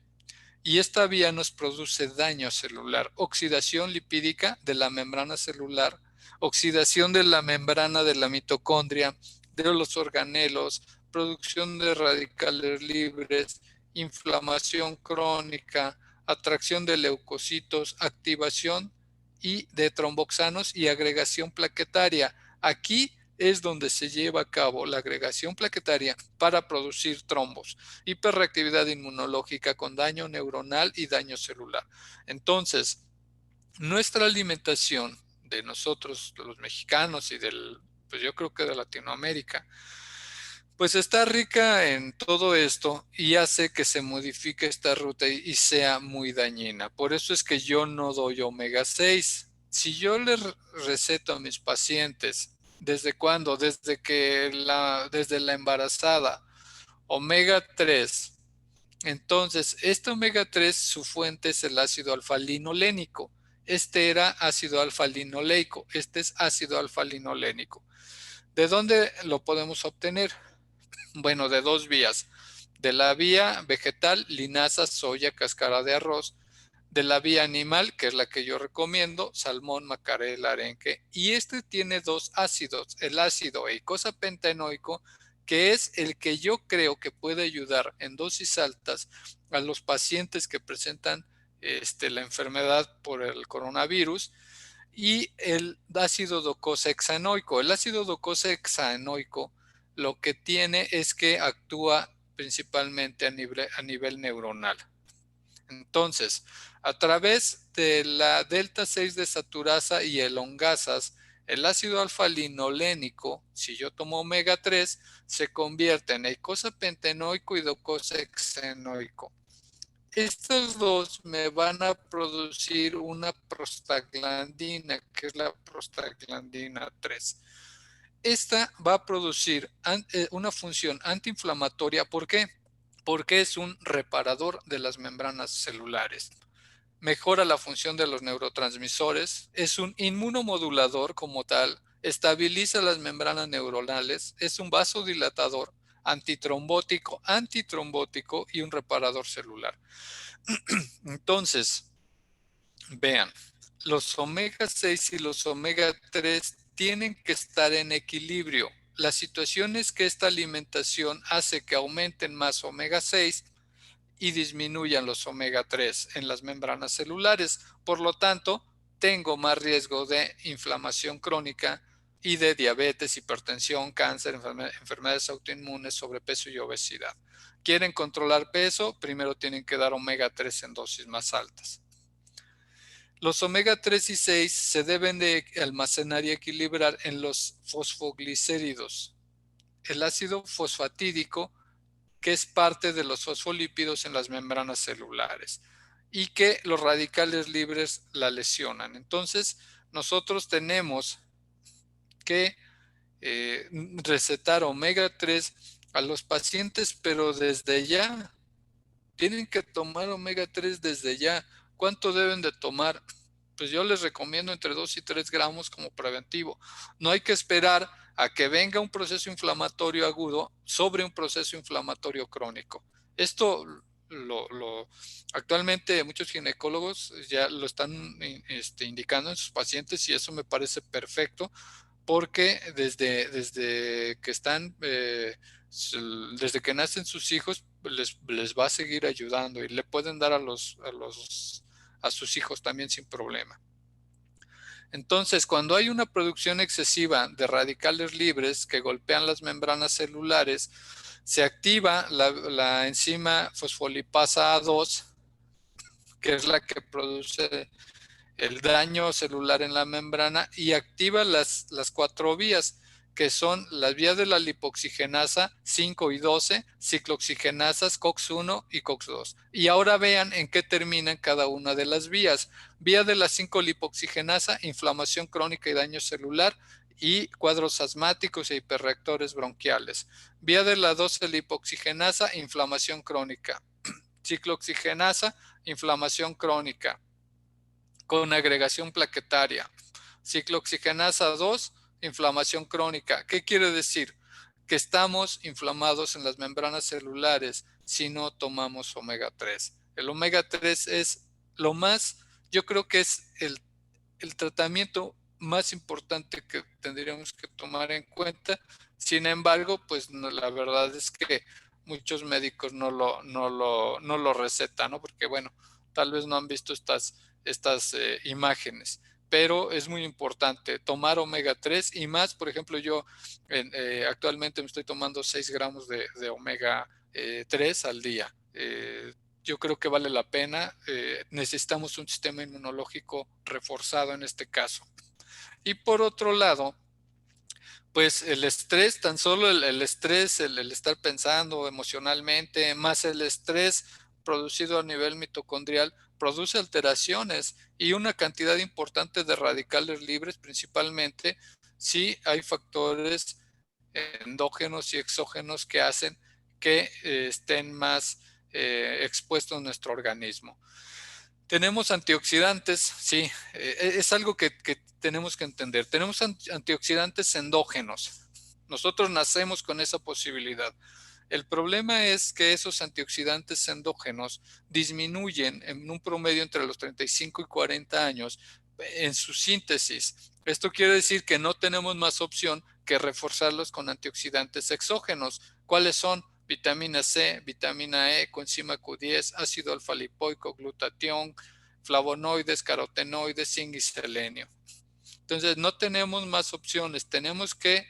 Y esta vía nos produce daño celular, oxidación lipídica de la membrana celular, oxidación de la membrana de la mitocondria, de los organelos, producción de radicales libres, inflamación crónica, atracción de leucocitos, activación y de tromboxanos y agregación plaquetaria. Aquí es donde se lleva a cabo la agregación plaquetaria para producir trombos, hiperreactividad inmunológica con daño neuronal y daño celular. Entonces, nuestra alimentación de nosotros, de los mexicanos y pues yo creo que de Latinoamérica, pues está rica en todo esto y hace que se modifique esta ruta y sea muy dañina. Por eso es que yo no doy omega 6. Si yo le receto a mis pacientes, ¿desde cuándo? Desde la embarazada, omega 3 Entonces, este omega 3, su fuente es el ácido alfa-linolénico. Este era ácido alfa-linoleico, este es ácido alfa-linolénico. ¿De dónde lo podemos obtener? Bueno, de dos vías. De la vía vegetal, linaza, soya, cáscara de arroz. De la vía animal, que es la que yo recomiendo, salmón, macarel, arenque. Y este tiene dos ácidos, el ácido eicosapentaenoico, que es el que yo creo que puede ayudar en dosis altas a los pacientes que presentan la enfermedad por el coronavirus, y el ácido docosahexaenoico. El ácido docosahexaenoico lo que tiene es que actúa principalmente a nivel neuronal. Entonces, a través de la delta 6 desaturasa y el ongasas, el ácido alfa-linolénico, si yo tomo omega 3, se convierte en eicosapentaenoico y docosahexaenoico. Estos dos me van a producir una prostaglandina, que es la prostaglandina 3. Esta va a producir una función antiinflamatoria. ¿Por qué? Porque es un reparador de las membranas celulares. Mejora la función de los neurotransmisores, es un inmunomodulador como tal, estabiliza las membranas neuronales, es un vasodilatador, antitrombótico y un reparador celular. Entonces, vean, los omega 6 y los omega 3 tienen que estar en equilibrio. La situación es que esta alimentación hace que aumenten más omega 6 y disminuyan los omega 3 en las membranas celulares. Por lo tanto, tengo más riesgo de inflamación crónica y de diabetes, hipertensión, cáncer, enfermedades autoinmunes, sobrepeso y obesidad. ¿Quieren controlar peso? Primero tienen que dar omega 3 en dosis más altas. Los omega 3 y 6 se deben de almacenar y equilibrar en los fosfoglicéridos. El ácido fosfatídico, que es parte de los fosfolípidos en las membranas celulares y que los radicales libres la lesionan. Entonces, nosotros tenemos que recetar omega 3 a los pacientes, pero desde ya. Tienen que tomar omega 3 desde ya. ¿Cuánto deben de tomar? Pues yo les recomiendo entre 2 y 3 gramos como preventivo. No hay que esperar a que venga un proceso inflamatorio agudo sobre un proceso inflamatorio crónico. Esto actualmente muchos ginecólogos ya lo están indicando en sus pacientes, y eso me parece perfecto, porque desde que están, desde que nacen sus hijos, les va a seguir ayudando y le pueden dar a sus hijos también sin problema. Entonces, cuando hay una producción excesiva de radicales libres que golpean las membranas celulares, se activa la enzima fosfolipasa A2, que es la que produce el daño celular en la membrana, y activa las cuatro vías, que son las vías de la lipoxigenasa 5 y 12, ciclooxigenasas COX-1 y COX-2. Y ahora vean en qué terminan cada una de las vías. Vía de la 5 lipoxigenasa, inflamación crónica y daño celular y cuadros asmáticos e hiperreactores bronquiales. Vía de la 12 lipoxigenasa, inflamación crónica. Ciclooxigenasa, inflamación crónica con agregación plaquetaria. Ciclooxigenasa 2, inflamación crónica. ¿Qué quiere decir? Que estamos inflamados en las membranas celulares si no tomamos omega 3. El omega 3 es lo más, yo creo que es el tratamiento más importante que tendríamos que tomar en cuenta. Sin embargo, pues no, la verdad es que muchos médicos no lo recetan, ¿no? Porque bueno, tal vez no han visto estas imágenes, pero es muy importante tomar omega 3 y más. Por ejemplo, yo actualmente me estoy tomando 6 gramos de omega 3 al día. Yo creo que vale la pena. Necesitamos un sistema inmunológico reforzado en este caso. Y por otro lado, pues el estrés, tan solo el estrés, el estar pensando emocionalmente, más el estrés producido a nivel mitocondrial, produce alteraciones y una cantidad importante de radicales libres, principalmente si hay factores endógenos y exógenos que hacen que estén más expuesto en nuestro organismo. Tenemos antioxidantes, sí, es algo que tenemos que entender. Tenemos antioxidantes endógenos. Nosotros nacemos con esa posibilidad. El problema es que esos antioxidantes endógenos disminuyen en un promedio entre los 35 y 40 años en su síntesis. Esto quiere decir que no tenemos más opción que reforzarlos con antioxidantes exógenos. ¿Cuáles son? Vitamina C, vitamina E, coenzima Q10, ácido alfa-lipoico, glutatión, flavonoides, carotenoides, zinc y selenio. Entonces, no tenemos más opciones. Tenemos que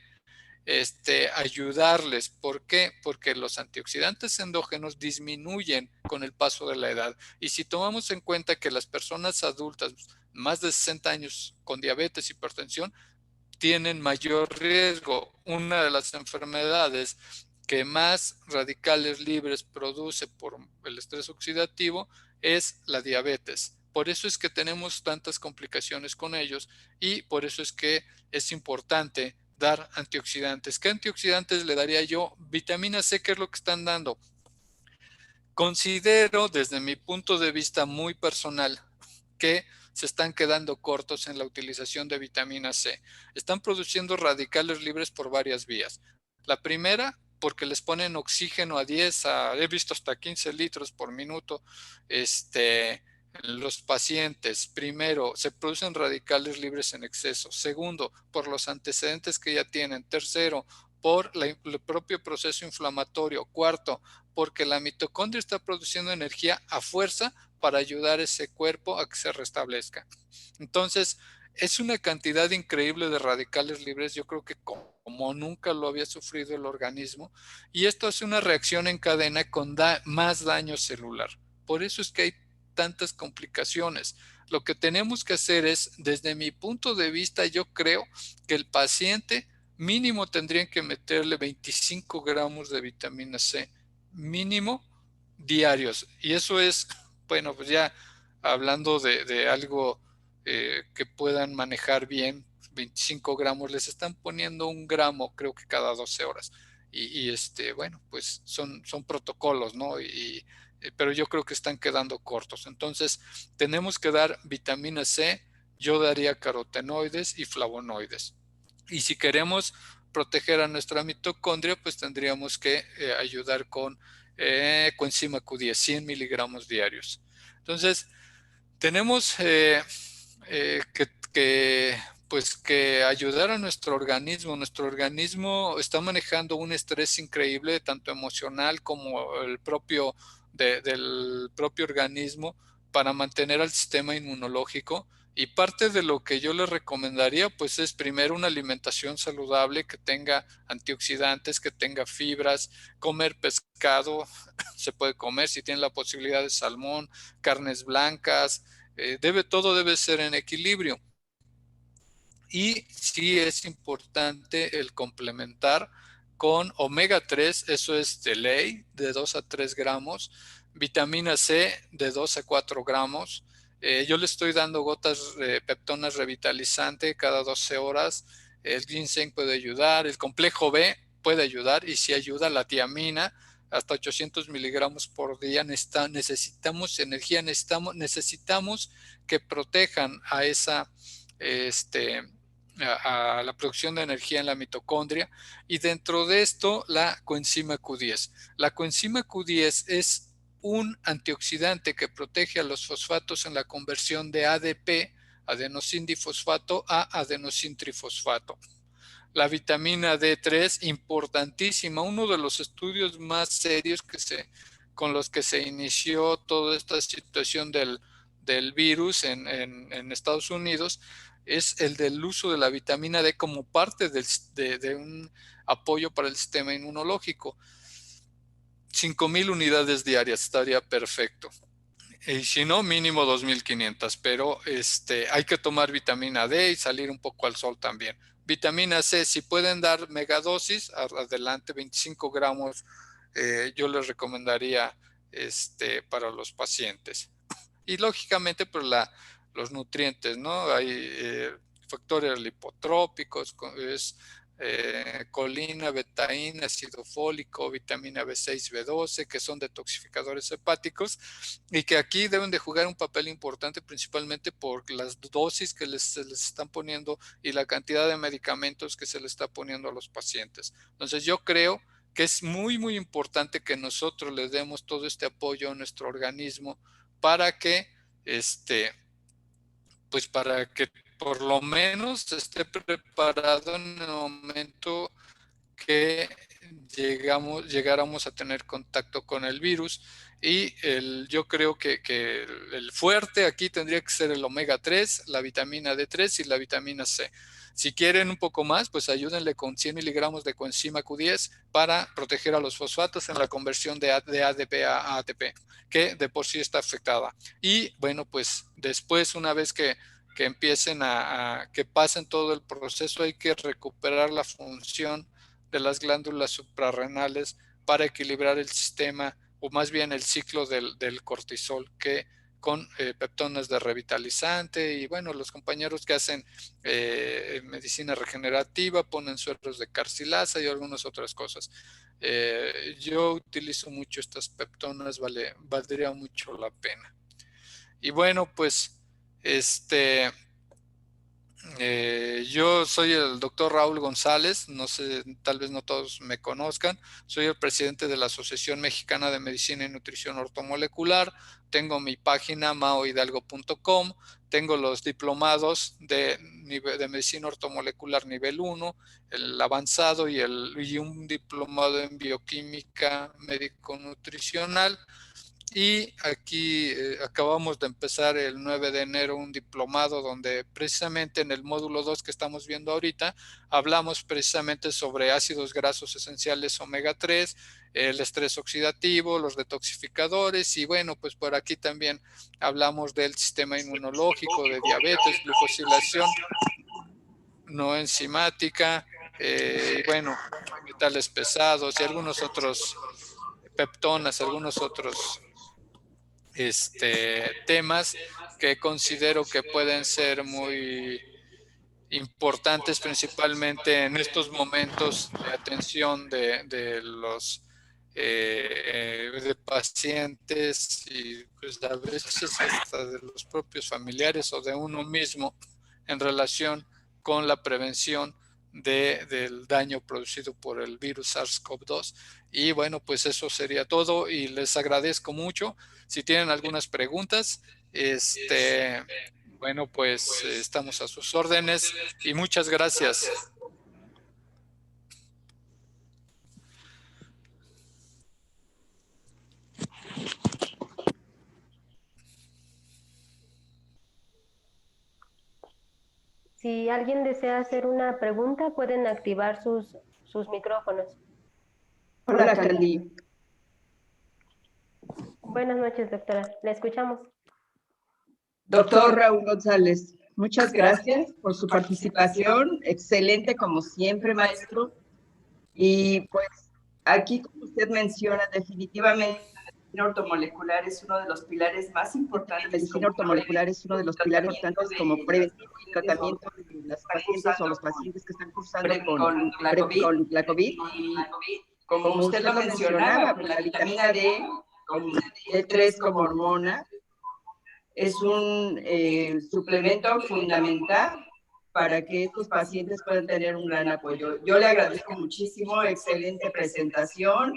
ayudarles. ¿Por qué? Porque los antioxidantes endógenos disminuyen con el paso de la edad. Y si tomamos en cuenta que las personas adultas más de 60 años con diabetes, hipertensión, tienen mayor riesgo. Una de las enfermedades que más radicales libres produce por el estrés oxidativo es la diabetes. Por eso es que tenemos tantas complicaciones con ellos y por eso es que es importante dar antioxidantes. ¿Qué antioxidantes le daría yo? Vitamina C, ¿qué es lo que están dando? Considero desde mi punto de vista muy personal que se están quedando cortos en la utilización de vitamina C. Están produciendo radicales libres por varias vías. La primera, porque les ponen oxígeno a 10, he visto hasta 15 litros por minuto, los pacientes. Primero, se producen radicales libres en exceso. Segundo, por los antecedentes que ya tienen. Tercero, por el propio proceso inflamatorio. Cuarto, porque la mitocondria está produciendo energía a fuerza para ayudar a ese cuerpo a que se restablezca. Entonces, es una cantidad increíble de radicales libres, yo creo que como nunca lo había sufrido el organismo, y esto hace una reacción en cadena con más daño celular. Por eso es que hay tantas complicaciones. Lo que tenemos que hacer es, desde mi punto de vista, yo creo que el paciente mínimo tendrían que meterle 25 gramos de vitamina C, mínimo diarios. Y eso es, bueno, pues ya hablando de algo que puedan manejar bien, 25 gramos, les están poniendo 1 gramo, creo que cada 12 horas. Bueno, pues son protocolos, ¿no? Pero yo creo que están quedando cortos. Entonces, tenemos que dar vitamina C, yo daría carotenoides y flavonoides. Y si queremos proteger a nuestra mitocondria, pues tendríamos que ayudar con coenzima Q10, 100 miligramos diarios. Entonces, tenemos pues, que ayudar a nuestro organismo. Nuestro organismo está manejando un estrés increíble, tanto emocional como del propio organismo, para mantener al sistema inmunológico. Y parte de lo que yo les recomendaría, pues es primero una alimentación saludable que tenga antioxidantes, que tenga fibras, comer pescado, se puede comer si tienen la posibilidad de salmón, carnes blancas, todo debe ser en equilibrio. Y sí es importante el complementar con omega 3, eso es de ley, de 2 a 3 gramos, vitamina C de 2 a 4 gramos. Yo le estoy dando gotas de peptonas revitalizante cada 12 horas. El ginseng puede ayudar, el complejo B puede ayudar y si ayuda la tiamina hasta 800 miligramos por día. Necesitamos energía, necesitamos que protejan a esa este, a la producción de energía en la mitocondria y dentro de esto la coenzima Q10. La coenzima Q10 es un antioxidante que protege a los fosfatos en la conversión de ADP, adenosindifosfato, a adenosintrifosfato. La vitamina D3, importantísima, uno de los estudios más serios con los que se inició toda esta situación del virus en Estados Unidos, es el del uso de la vitamina D como parte de un apoyo para el sistema inmunológico. 5,000 unidades diarias estaría perfecto. Y si no, mínimo 2,500, pero hay que tomar vitamina D y salir un poco al sol también. Vitamina C, si pueden dar megadosis, adelante, 25 gramos, yo les recomendaría para los pacientes. Y lógicamente, pues los nutrientes, ¿no? Hay factores lipotrópicos, colina, betaína, ácido fólico, vitamina B6, B12, que son detoxificadores hepáticos y que aquí deben de jugar un papel importante principalmente por las dosis que se les están poniendo y la cantidad de medicamentos que se le está poniendo a los pacientes. Entonces yo creo que es muy, muy importante que nosotros le demos todo este apoyo a nuestro organismo para que pues para que por lo menos esté preparado en el momento que llegáramos a tener contacto con el virus. Y yo creo que el fuerte aquí tendría que ser el omega 3, la vitamina D3 y la vitamina C. Si quieren un poco más, pues ayúdenle con 100 miligramos de coenzima Q10 para proteger a los fosfatos en la conversión de ADP a ATP, que de por sí está afectada. Y bueno, pues después, una vez que empiecen que pasen todo el proceso, hay que recuperar la función de las glándulas suprarrenales para equilibrar el sistema, o más bien el ciclo del cortisol, que con peptonas de revitalizante. Y bueno, los compañeros que hacen medicina regenerativa ponen sueros de carcilasa y algunas otras cosas. Yo utilizo mucho estas peptonas, valdría mucho la pena. Y bueno, pues yo soy el doctor Raúl González, no sé, tal vez no todos me conozcan, soy el presidente de la Asociación Mexicana de Medicina y Nutrición Ortomolecular, tengo mi página maohidalgo.com, tengo los diplomados de Medicina Ortomolecular nivel 1, el avanzado y un diplomado en bioquímica médico-nutricional. Y aquí acabamos de empezar el 9 de enero un diplomado donde precisamente en el módulo 2 que estamos viendo ahorita hablamos precisamente sobre ácidos grasos esenciales omega 3, el estrés oxidativo, los detoxificadores y bueno, pues por aquí también hablamos del sistema inmunológico, de diabetes, glucosilación no enzimática, bueno, metales pesados y algunos otros peptonas, algunos otros temas que considero que pueden ser muy importantes, principalmente en estos momentos de atención de los de pacientes y pues a veces hasta de los propios familiares o de uno mismo en relación con la prevención del daño producido por el virus SARS-CoV-2. Y bueno, pues eso sería todo y les agradezco mucho. Si tienen algunas preguntas, bueno, pues estamos a sus órdenes y muchas gracias. Si alguien desea hacer una pregunta, pueden activar sus micrófonos. Hola, Candy. Buenas noches, doctora. La escuchamos. Doctor Raúl González, muchas gracias por su participación. Excelente, como siempre, maestro. Y pues aquí, como usted menciona, definitivamente la medicina ortomolecular es uno de los pilares más importantes. La medicina ortomolecular es uno de los pilares importantes como prevención y tratamiento de las pacientes o los pacientes que están cursando con la COVID. Y como usted lo mencionaba, pues la vitamina D, con D3 como hormona, es un suplemento fundamental para que estos pacientes puedan tener un gran apoyo. Yo le agradezco muchísimo, excelente presentación,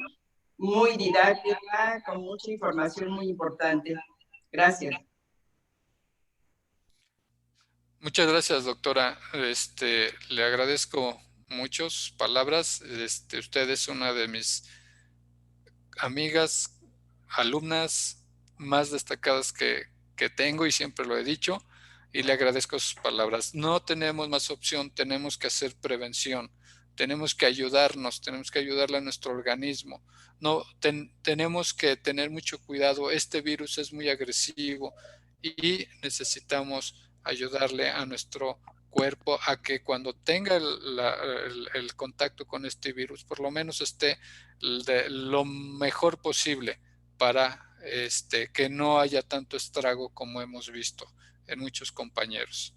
muy didáctica, con mucha información muy importante. Gracias. Muchas gracias, doctora. Le agradezco muchas palabras. Usted es una de mis amigas, alumnas más destacadas que tengo y siempre lo he dicho y le agradezco sus palabras. No tenemos más opción, tenemos que hacer prevención, tenemos que ayudarnos, tenemos que ayudarle a nuestro organismo. No, tenemos que tener mucho cuidado, este virus es muy agresivo y necesitamos ayudarle a nuestro cuerpo a que cuando tenga el contacto con este virus, por lo menos esté lo mejor posible para que no haya tanto estrago como hemos visto en muchos compañeros.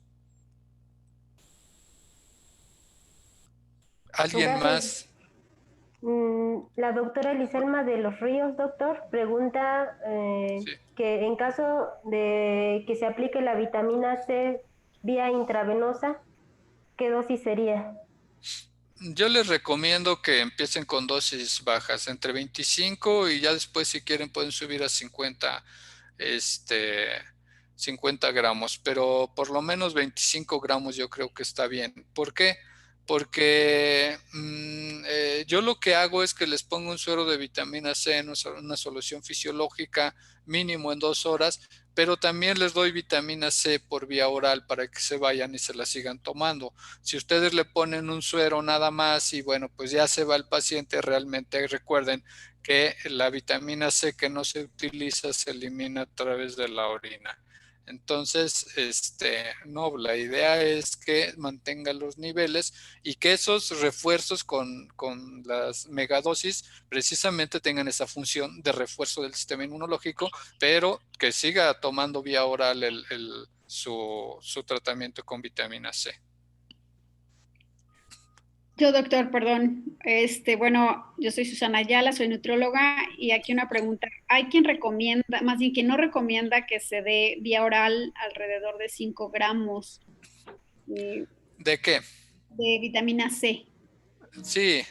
¿Alguien Gracias. más? La doctora Eliselma de los Ríos, doctor, pregunta Sí. que en caso de que se aplique la vitamina C vía intravenosa, ¿qué dosis sería? Yo les recomiendo que empiecen con dosis bajas, entre 25 y ya después si quieren pueden subir a 50, este, 50 gramos, pero por lo menos 25 gramos yo creo que está bien. ¿Por qué? Porque yo lo que hago es que les pongo un suero de vitamina C en una solución fisiológica mínimo en 2 horas, pero también les doy vitamina C por vía oral para que se vayan y se la sigan tomando. Si ustedes le ponen un suero nada más y bueno, pues ya se va el paciente, realmente recuerden que la vitamina C que no se utiliza se elimina a través de la orina. Entonces, no, la idea es que mantenga los niveles y que esos refuerzos con las megadosis precisamente tengan esa función de refuerzo del sistema inmunológico, pero que siga tomando vía oral su tratamiento con vitamina C. Yo, doctor, perdón. Bueno, yo soy Susana Ayala, soy nutróloga y aquí una pregunta. ¿Hay quien recomienda, más bien quien no recomienda que se dé vía oral alrededor de 5 gramos ¿De qué? de vitamina C? Sí,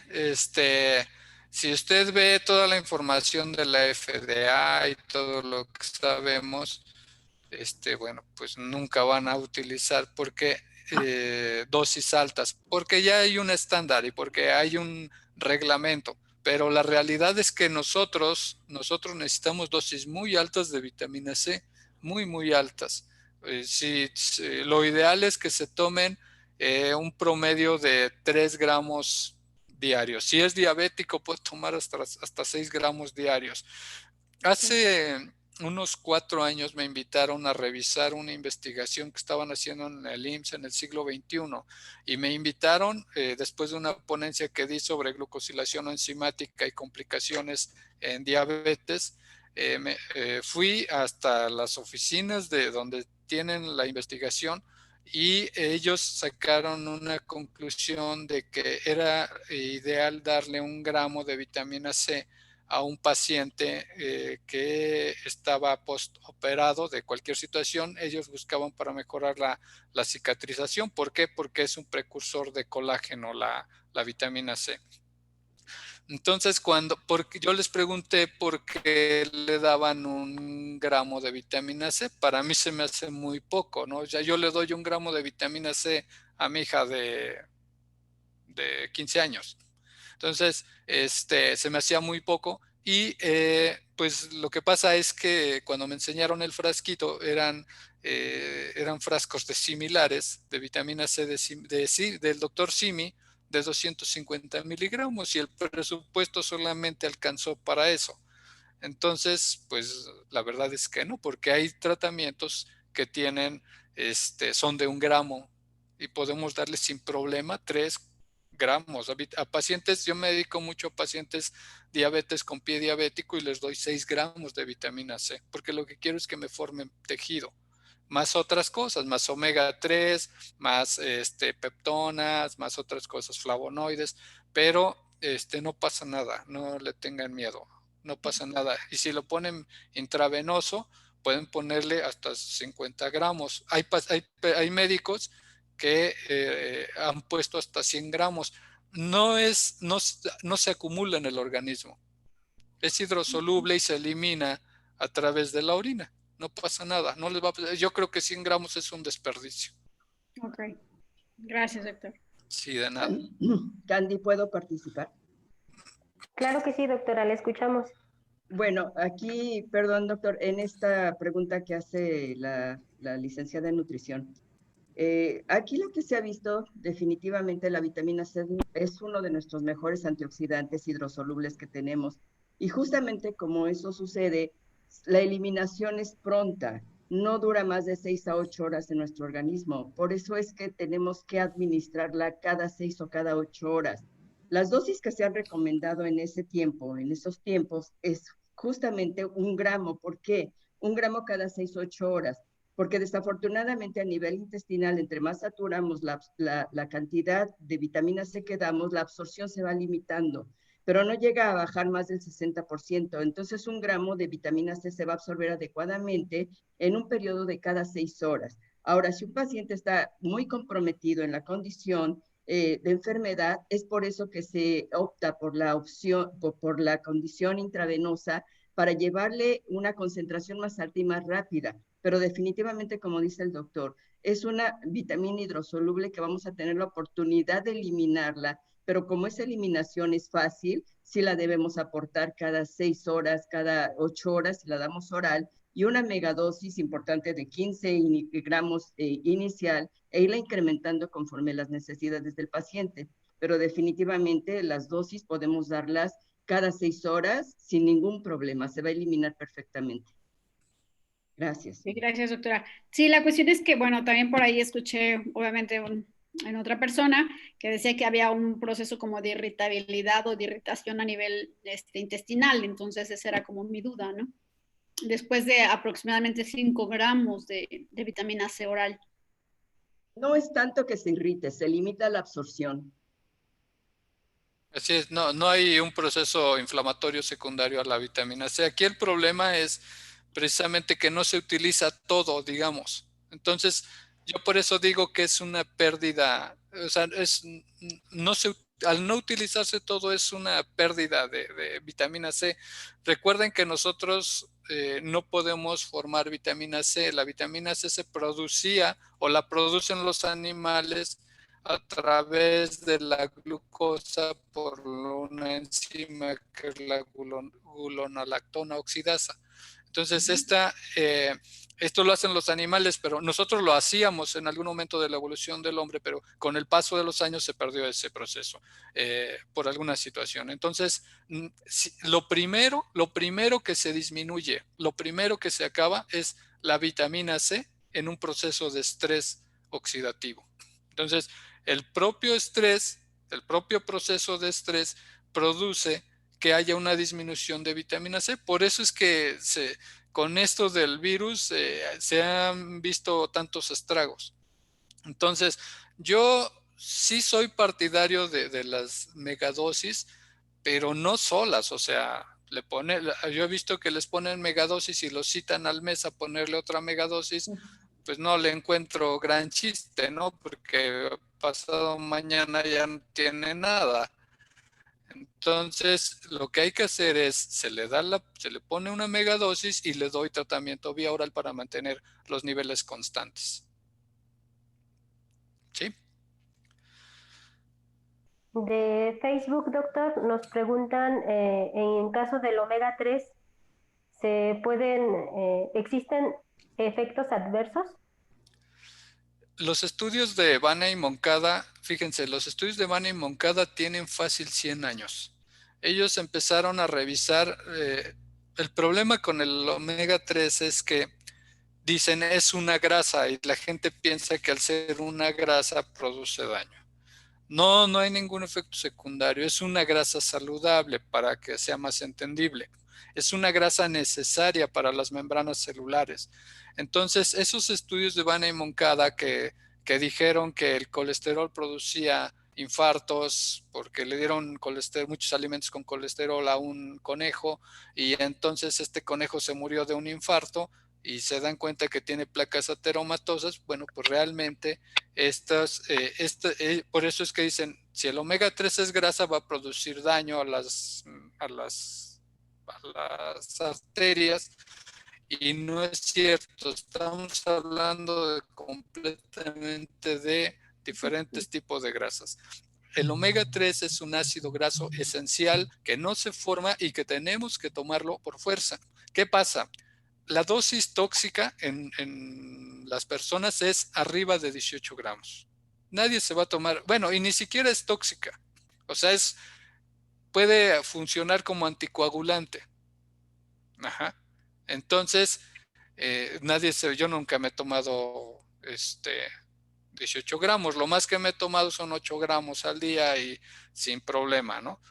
si usted ve toda la información de la FDA y todo lo que sabemos, bueno, pues nunca van a utilizar porque dosis altas, porque ya hay un estándar y porque hay un reglamento. Pero la realidad es que nosotros necesitamos dosis muy altas de vitamina C, muy, muy altas. Lo ideal es que se tomen un promedio de 3 gramos diarios. Si es diabético, puede tomar hasta 6 gramos diarios. Hace unos 4 años me invitaron a revisar una investigación que estaban haciendo en el IMSS en el siglo XXI y me invitaron después de una ponencia que di sobre glucosilación enzimática y complicaciones en diabetes. Fui hasta las oficinas de donde tienen la investigación y ellos sacaron una conclusión de que era ideal darle 1 gramo de vitamina C a un paciente que estaba postoperado de cualquier situación. Ellos buscaban para mejorar la cicatrización. ¿Por qué? Porque es un precursor de colágeno, la vitamina C. Entonces, porque yo les pregunté por qué le daban 1 gramo de vitamina C, para mí se me hace muy poco, ¿no? Ya yo le doy 1 gramo de vitamina C a mi hija de 15 años. Entonces, se me hacía muy poco y pues lo que pasa es que cuando me enseñaron el frasquito eran frascos de similares de vitamina C del doctor Simi de 250 miligramos y el presupuesto solamente alcanzó para eso. Entonces, pues la verdad es que no, porque hay tratamientos que son de 1 gramo y podemos darle sin problema 3 gramos. A pacientes, yo me dedico mucho a pacientes diabetes con pie diabético y les doy 6 gramos de vitamina C, porque lo que quiero es que me formen tejido, más otras cosas, más omega 3, más peptonas, más otras cosas, flavonoides, pero no pasa nada, no le tengan miedo, no pasa nada. Y si lo ponen intravenoso, pueden ponerle hasta 50 gramos. Hay médicos que han puesto hasta 100 gramos. No se acumula en el organismo. Es hidrosoluble y se elimina a través de la orina. No pasa nada. No les va a, yo creo que 100 gramos es un desperdicio. Ok. Gracias, doctor. Sí, de nada. Candy, ¿puedo participar? Claro que sí, doctora, le escuchamos. Bueno, aquí, perdón, doctor, en esta pregunta que hace la licenciada en nutrición, aquí lo que se ha visto, definitivamente la vitamina C es uno de nuestros mejores antioxidantes hidrosolubles que tenemos. Y justamente como eso sucede, la eliminación es pronta, no dura más de 6 a 8 horas en nuestro organismo. Por eso es que tenemos que administrarla cada 6 o cada 8 horas. Las dosis que se han recomendado en ese tiempo, en esos tiempos, es justamente 1 gramo. ¿Por qué? 1 gramo cada 6 o 8 horas. porque desafortunadamente a nivel intestinal, entre más saturamos la cantidad de vitamina C que damos, la absorción se va limitando, pero no llega a bajar más del 60%. Entonces, 1 gramo de vitamina C se va a absorber adecuadamente en un periodo de cada 6 horas. Ahora, si un paciente está muy comprometido en la condición de enfermedad, es por eso que se opta por la opción, por la condición intravenosa, para llevarle una concentración más alta y más rápida. Pero definitivamente, como dice el doctor, es una vitamina hidrosoluble que vamos a tener la oportunidad de eliminarla, pero como esa eliminación es fácil, sí la debemos aportar cada 6 horas, cada 8 horas, si la damos oral, y una megadosis importante de 15 gramos inicial, e irla incrementando conforme las necesidades del paciente. Pero definitivamente las dosis podemos darlas cada 6 horas sin ningún problema, se va a eliminar perfectamente. Gracias. Sí, gracias, doctora. Sí, la cuestión es que, bueno, también por ahí escuché, obviamente, en otra persona que decía que había un proceso como de irritabilidad o de irritación a nivel intestinal, entonces esa era como mi duda, ¿no? Después de aproximadamente 5 gramos de vitamina C oral. No es tanto que se irrite, se limita la absorción. Así es, no hay un proceso inflamatorio secundario a la vitamina C. Aquí el problema es precisamente que no se utiliza todo, digamos. Entonces, yo por eso digo que es una pérdida, o sea, al no utilizarse todo es una pérdida de vitamina C. Recuerden que nosotros no podemos formar vitamina C. La vitamina C se producía o la producen los animales a través de la glucosa por una enzima que es la gulonolactona oxidasa. Entonces, esto lo hacen los animales, pero nosotros lo hacíamos en algún momento de la evolución del hombre, pero con el paso de los años se perdió ese proceso por alguna situación. Entonces, lo primero que se disminuye, lo primero que se acaba es la vitamina C en un proceso de estrés oxidativo. Entonces, el propio estrés, el propio proceso de estrés produce que haya una disminución de vitamina C. Por eso es que con esto del virus se han visto tantos estragos. Entonces, yo sí soy partidario de las megadosis, pero no solas. O sea, yo he visto que les ponen megadosis y los citan al mes a ponerle otra megadosis, pues no le encuentro gran chiste, ¿no? Porque pasado mañana ya no tiene nada. Entonces, lo que hay que hacer es, se le pone una megadosis y le doy tratamiento vía oral para mantener los niveles constantes. ¿Sí? De Facebook, doctor, nos preguntan, en caso del omega 3, ¿existen efectos adversos? Los estudios de Bana y Moncada, fíjense, los estudios de Bana y Moncada tienen fácil 100 años. Ellos empezaron a revisar, el problema con el omega 3 es que dicen es una grasa y la gente piensa que al ser una grasa produce daño. No hay ningún efecto secundario, es una grasa saludable para que sea más entendible. Es una grasa necesaria para las membranas celulares. Entonces, esos estudios de Bana y Moncada que dijeron que el colesterol producía infartos porque le dieron muchos alimentos con colesterol a un conejo y entonces este conejo se murió de un infarto y se dan cuenta que tiene placas ateromatosas, bueno, pues realmente por eso es que dicen, si el omega 3 es grasa, va a producir daño a las arterias, y no es cierto. Estamos hablando completamente de diferentes tipos de grasas. El omega 3 es un ácido graso esencial que no se forma y que tenemos que tomarlo por fuerza. ¿Qué pasa? La dosis tóxica en las personas es arriba de 18 gramos. Nadie se va a tomar, bueno, y ni siquiera es tóxica. O sea, puede funcionar como anticoagulante. Ajá. Entonces, yo nunca me he tomado 18 gramos. Lo más que me he tomado son 8 gramos al día y sin problema, ¿no?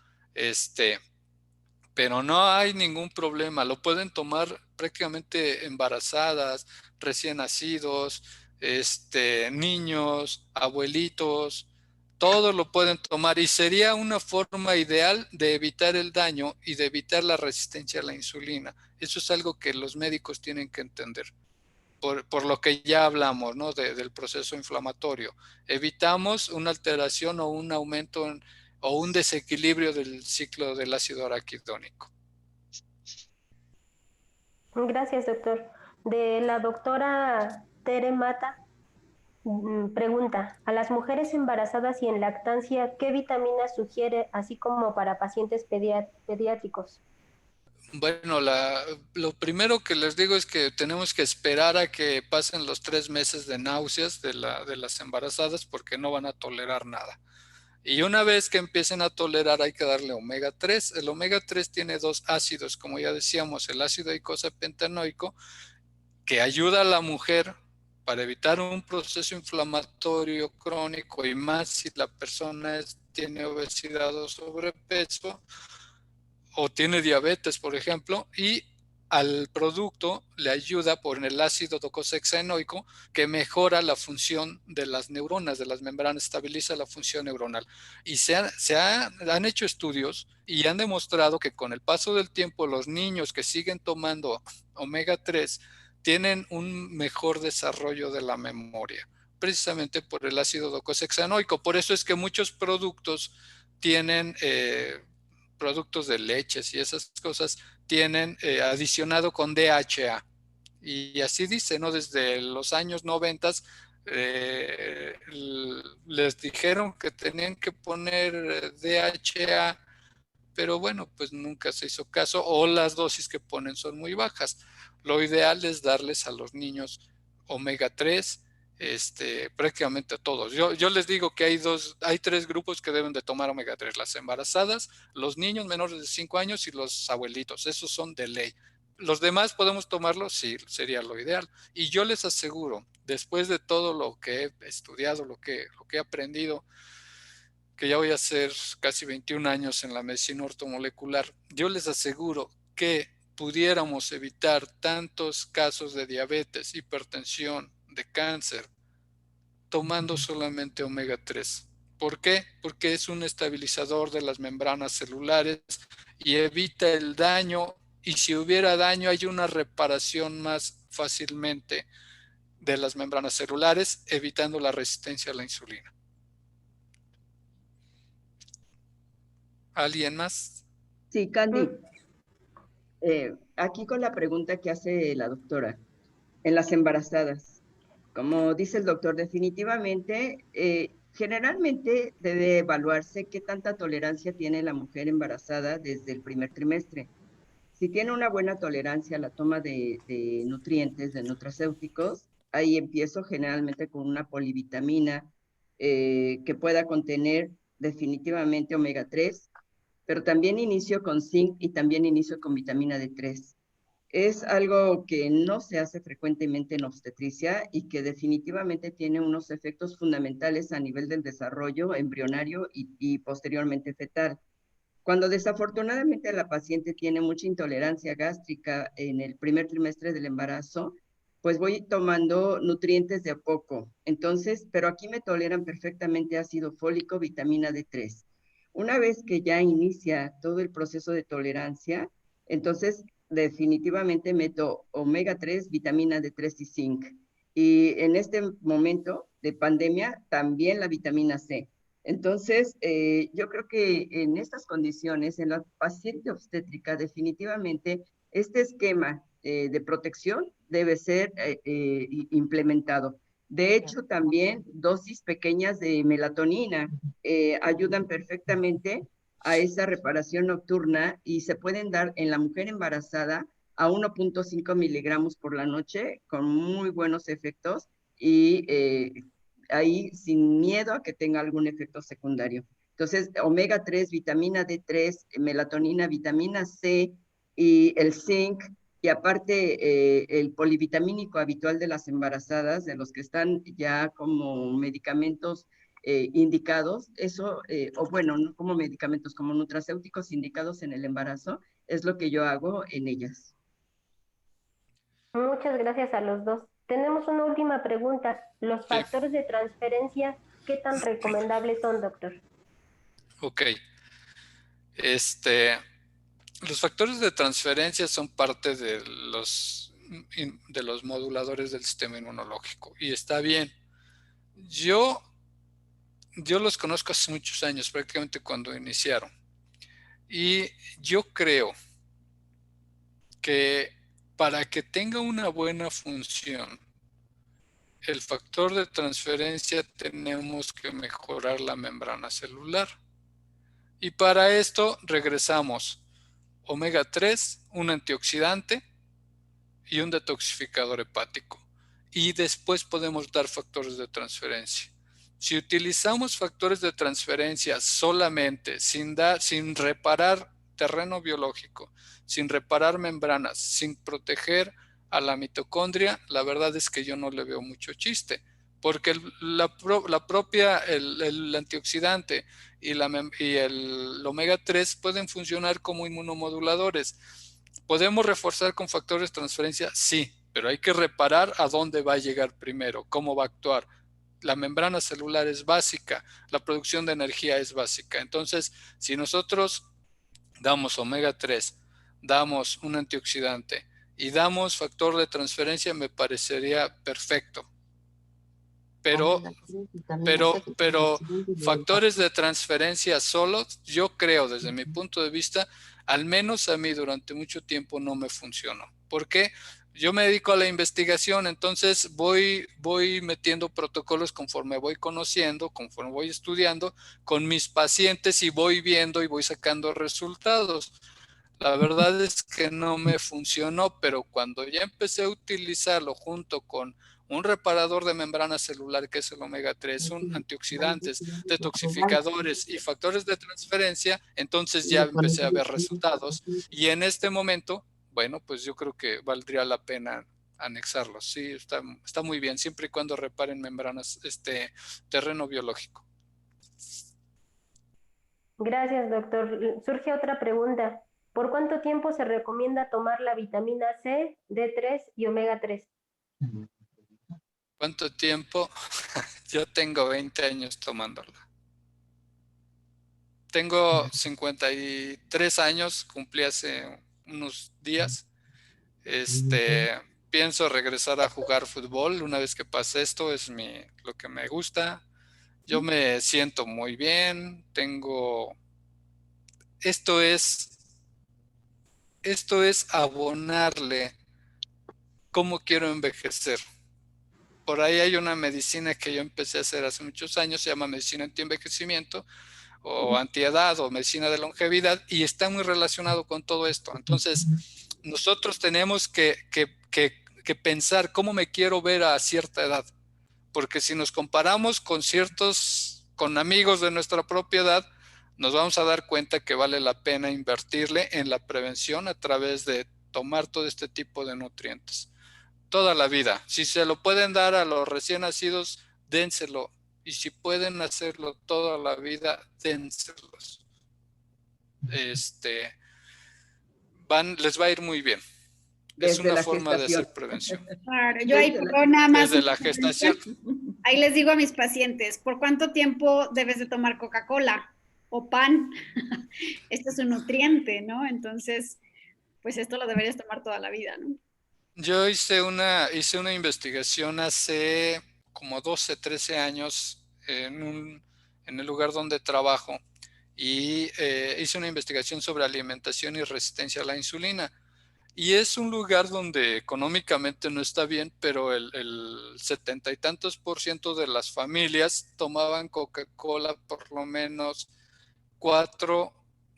Pero no hay ningún problema. Lo pueden tomar prácticamente embarazadas, recién nacidos, niños, abuelitos, todos lo pueden tomar y sería una forma ideal de evitar el daño y de evitar la resistencia a la insulina. Eso es algo que los médicos tienen que entender. Por lo que ya hablamos, ¿no? Del proceso inflamatorio. Evitamos una alteración o un aumento o un desequilibrio del ciclo del ácido araquidónico. Gracias, doctor. De la doctora Tere Mata, pregunta, a las mujeres embarazadas y en lactancia, ¿qué vitaminas sugiere, así como para pacientes pediátricos? Bueno, lo primero que les digo es que tenemos que esperar a que pasen los 3 meses de náuseas de las embarazadas porque no van a tolerar nada. Y una vez que empiecen a tolerar hay que darle omega 3. El omega 3 tiene 2 ácidos, como ya decíamos, el ácido eicosapentaenoico, que ayuda a la mujer para evitar un proceso inflamatorio crónico y más si la persona tiene obesidad o sobrepeso o tiene diabetes, por ejemplo, y al producto le ayuda por el ácido docosahexaenoico que mejora la función de las neuronas, de las membranas, estabiliza la función neuronal. Y han hecho estudios y han demostrado que con el paso del tiempo los niños que siguen tomando omega 3 tienen un mejor desarrollo de la memoria, precisamente por el ácido docosahexaenoico. Por eso es que muchos productos tienen productos de leches y esas cosas tienen adicionado con DHA. Y así dice, ¿no? Desde los años 90 les dijeron que tenían que poner DHA, pero bueno, pues nunca se hizo caso o las dosis que ponen son muy bajas. Lo ideal es darles a los niños omega 3, prácticamente a todos. Yo les digo que hay 3 grupos que deben de tomar omega 3, las embarazadas, los niños menores de 5 años y los abuelitos, esos son de ley. Los demás podemos tomarlos, sí, sería lo ideal. Y yo les aseguro, después de todo lo que he estudiado, lo que he aprendido, que ya voy a hacer casi 21 años en la medicina ortomolecular, yo les aseguro que pudiéramos evitar tantos casos de diabetes, hipertensión, de cáncer, tomando solamente omega 3. ¿Por qué? Porque es un estabilizador de las membranas celulares y evita el daño, y si hubiera daño hay una reparación más fácilmente de las membranas celulares, evitando la resistencia a la insulina. ¿Alguien más? Sí, Candy. Aquí con la pregunta que hace la doctora, en las embarazadas, como dice el doctor, definitivamente, generalmente debe evaluarse qué tanta tolerancia tiene la mujer embarazada desde el primer trimestre. Si tiene una buena tolerancia a la toma de nutrientes, de nutracéuticos, ahí empiezo generalmente con una polivitamina que pueda contener definitivamente omega 3, pero también inicio con zinc y también inicio con vitamina D3. Es algo que no se hace frecuentemente en obstetricia y que definitivamente tiene unos efectos fundamentales a nivel del desarrollo embrionario y posteriormente fetal. Cuando desafortunadamente la paciente tiene mucha intolerancia gástrica en el primer trimestre del embarazo, pues voy tomando nutrientes de a poco. Entonces, pero aquí me toleran perfectamente ácido fólico, vitamina D3. Una vez que ya inicia todo el proceso de tolerancia, entonces definitivamente meto omega 3, vitamina D3 y zinc. Y en este momento de pandemia, también la vitamina C. Entonces, yo creo que en estas condiciones, en la paciente obstétrica, definitivamente este esquema de protección debe ser implementado. De hecho, también dosis pequeñas de melatonina ayudan perfectamente a esa reparación nocturna y se pueden dar en la mujer embarazada a 1.5 miligramos por la noche con muy buenos efectos y ahí sin miedo a que tenga algún efecto secundario. Entonces, omega 3, vitamina D3, melatonina, vitamina C y el zinc, y aparte el polivitamínico habitual de las embarazadas, de los que están ya como medicamentos indicados, eso, o bueno, no como medicamentos, como nutracéuticos indicados en el embarazo, es lo que yo hago en ellas. Muchas gracias a los dos. Tenemos una última pregunta. ¿Los Sí, factores de transferencia qué tan recomendables son, doctor? ok. Este, los factores de transferencia son parte de los moduladores del sistema inmunológico y está bien. Yo, yo los conozco hace muchos años, prácticamente cuando iniciaron. Y yo creo que para que tenga una buena función, el factor de transferencia tenemos que mejorar la membrana celular. Y para esto regresamos omega 3, un antioxidante y un detoxificador hepático. Y después podemos dar factores de transferencia. Si utilizamos factores de transferencia solamente, sin reparar terreno biológico, sin reparar membranas, sin proteger a la mitocondria, la verdad es que yo no le veo mucho chiste, porque el antioxidante y el omega 3 pueden funcionar como inmunomoduladores. ¿Podemos reforzar con factores de transferencia? Sí, pero hay que reparar a dónde va a llegar primero, cómo va a actuar. La membrana celular es básica, la producción de energía es básica. Entonces, si nosotros damos omega 3, damos un antioxidante y damos factor de transferencia, me parecería perfecto. Pero factores de transferencia solos, yo creo desde mi punto de vista, al menos a mí durante mucho tiempo no me funcionó. ¿Por qué? Yo me dedico a la investigación, entonces voy metiendo protocolos conforme voy conociendo, conforme voy estudiando con mis pacientes y voy viendo y voy sacando resultados. La verdad es que no me funcionó, pero cuando ya empecé a utilizarlo junto con un reparador de membrana celular que es el omega 3, un antioxidantes, detoxificadores y factores de transferencia, entonces ya empecé a ver resultados y en este momento, bueno, pues yo creo que valdría la pena anexarlos. Sí, está muy bien, siempre y cuando reparen membranas, terreno biológico. Gracias, doctor. Surge otra pregunta. ¿Por cuánto tiempo se recomienda tomar la vitamina C, D3 y omega 3? ¿Cuánto tiempo? Yo tengo 20 años tomándola. Tengo 53 años, cumplí hace unos días. Pienso regresar a jugar fútbol una vez que pase esto, es lo que me gusta. Yo me siento muy bien, esto es, esto es abonarle cómo quiero envejecer. Por ahí hay una medicina que yo empecé a hacer hace muchos años, se llama medicina antienvejecimiento o antiedad o medicina de longevidad y está muy relacionado con todo esto. Entonces, nosotros tenemos que pensar cómo me quiero ver a cierta edad, porque si nos comparamos con amigos de nuestra propia edad, nos vamos a dar cuenta que vale la pena invertirle en la prevención a través de tomar todo este tipo de nutrientes toda la vida. Si se lo pueden dar a los recién nacidos, dénselo. Y si pueden hacerlo toda la vida, dénselos. Les va a ir muy bien. Es Desde una la forma de gestación. hacer prevención. Claro, yo ahí nada más. Desde la gestación. Ahí les digo a mis pacientes, ¿por cuánto tiempo debes de tomar Coca-Cola o pan? Este es un nutriente, ¿no? Entonces, pues esto lo deberías tomar toda la vida, ¿no? Yo hice una investigación hace como 12, 13 años en el lugar donde trabajo y hice una investigación sobre alimentación y resistencia a la insulina. Y es un lugar donde económicamente no está bien, pero el 70 y tantos % de las familias tomaban Coca-Cola por lo menos 4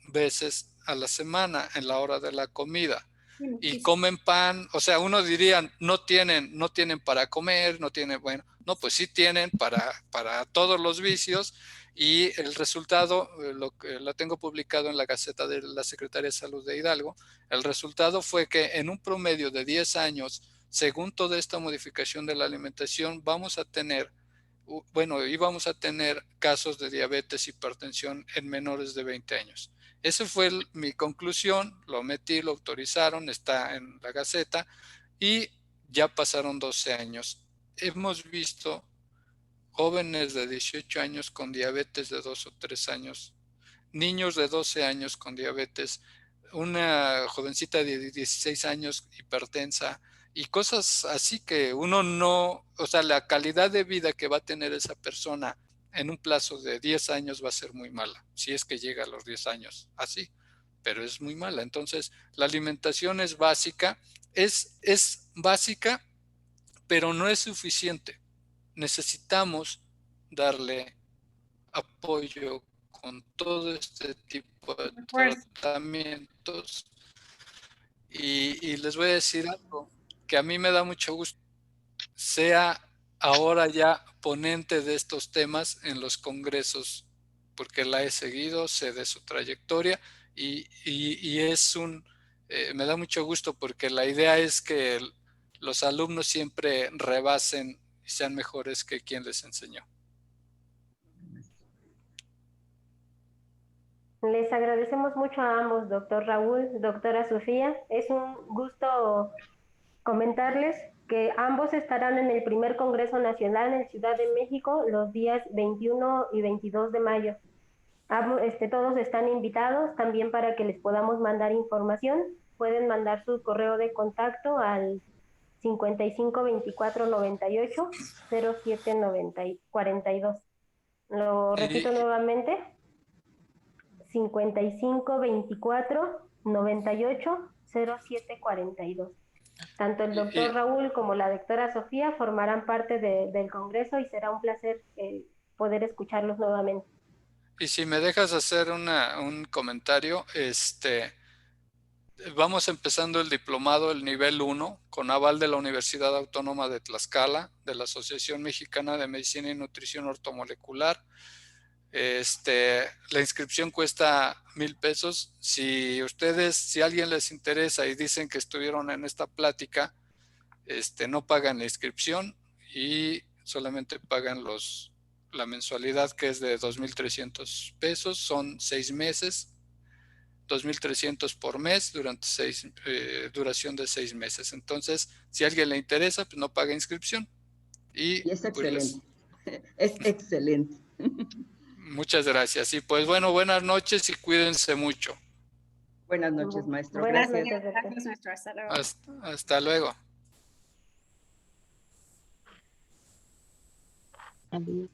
veces a la semana en la hora de la comida. Y comen pan, o sea, uno diría, no tienen para comer, no tienen, bueno, no, pues sí tienen para todos los vicios y el resultado, lo tengo publicado en la Gaceta de la Secretaría de Salud de Hidalgo, el resultado fue que en un promedio de 10 años, según toda esta modificación de la alimentación, íbamos a tener casos de diabetes, hipertensión en menores de 20 años. Esa fue mi conclusión, lo metí, lo autorizaron, está en la Gaceta y ya pasaron 12 años. Hemos visto jóvenes de 18 años con diabetes de 2 o 3 años, niños de 12 años con diabetes, una jovencita de 16 años hipertensa y cosas así que uno no, o sea, la calidad de vida que va a tener esa persona en un plazo de 10 años va a ser muy mala, si es que llega a los 10 años, así, pero es muy mala. Entonces, la alimentación es básica, es básica, pero no es suficiente. Necesitamos darle apoyo con todo este tipo de tratamientos y les voy a decir algo que a mí me da mucho gusto, sea ahora ya ponente de estos temas en los congresos, porque la he seguido, sé de su trayectoria y es me da mucho gusto porque la idea es que los alumnos siempre rebasen y sean mejores que quien les enseñó. Les agradecemos mucho a ambos, doctor Raúl, doctora Sofía. Es un gusto comentarles que ambos estarán en el primer Congreso Nacional en Ciudad de México los días 21 y 22 de mayo. Todos están invitados también para que les podamos mandar información. Pueden mandar su correo de contacto al 55 24 98 07 42. Lo repito nuevamente, 55 24 98 07 42. Tanto el doctor Raúl como la doctora Sofía formarán parte del Congreso y será un placer poder escucharlos nuevamente. Y si me dejas hacer un comentario, vamos empezando el diplomado, el nivel 1, con aval de la Universidad Autónoma de Tlaxcala, de la Asociación Mexicana de Medicina y Nutrición Ortomolecular. La inscripción cuesta 1,000 pesos. Si a alguien les interesa y dicen que estuvieron en esta plática, no pagan la inscripción y solamente pagan la mensualidad, que es de 2,300 pesos, son 6 meses, 2,300 por mes durante duración de 6 meses. Entonces, si a alguien le interesa, pues no paga inscripción. Y es excelente. Es excelente. Muchas gracias. Y pues bueno, buenas noches y cuídense mucho. Buenas noches, maestro. Buenas Gracias. noches, Gracias, maestro. Hasta luego. Hasta luego. Adiós.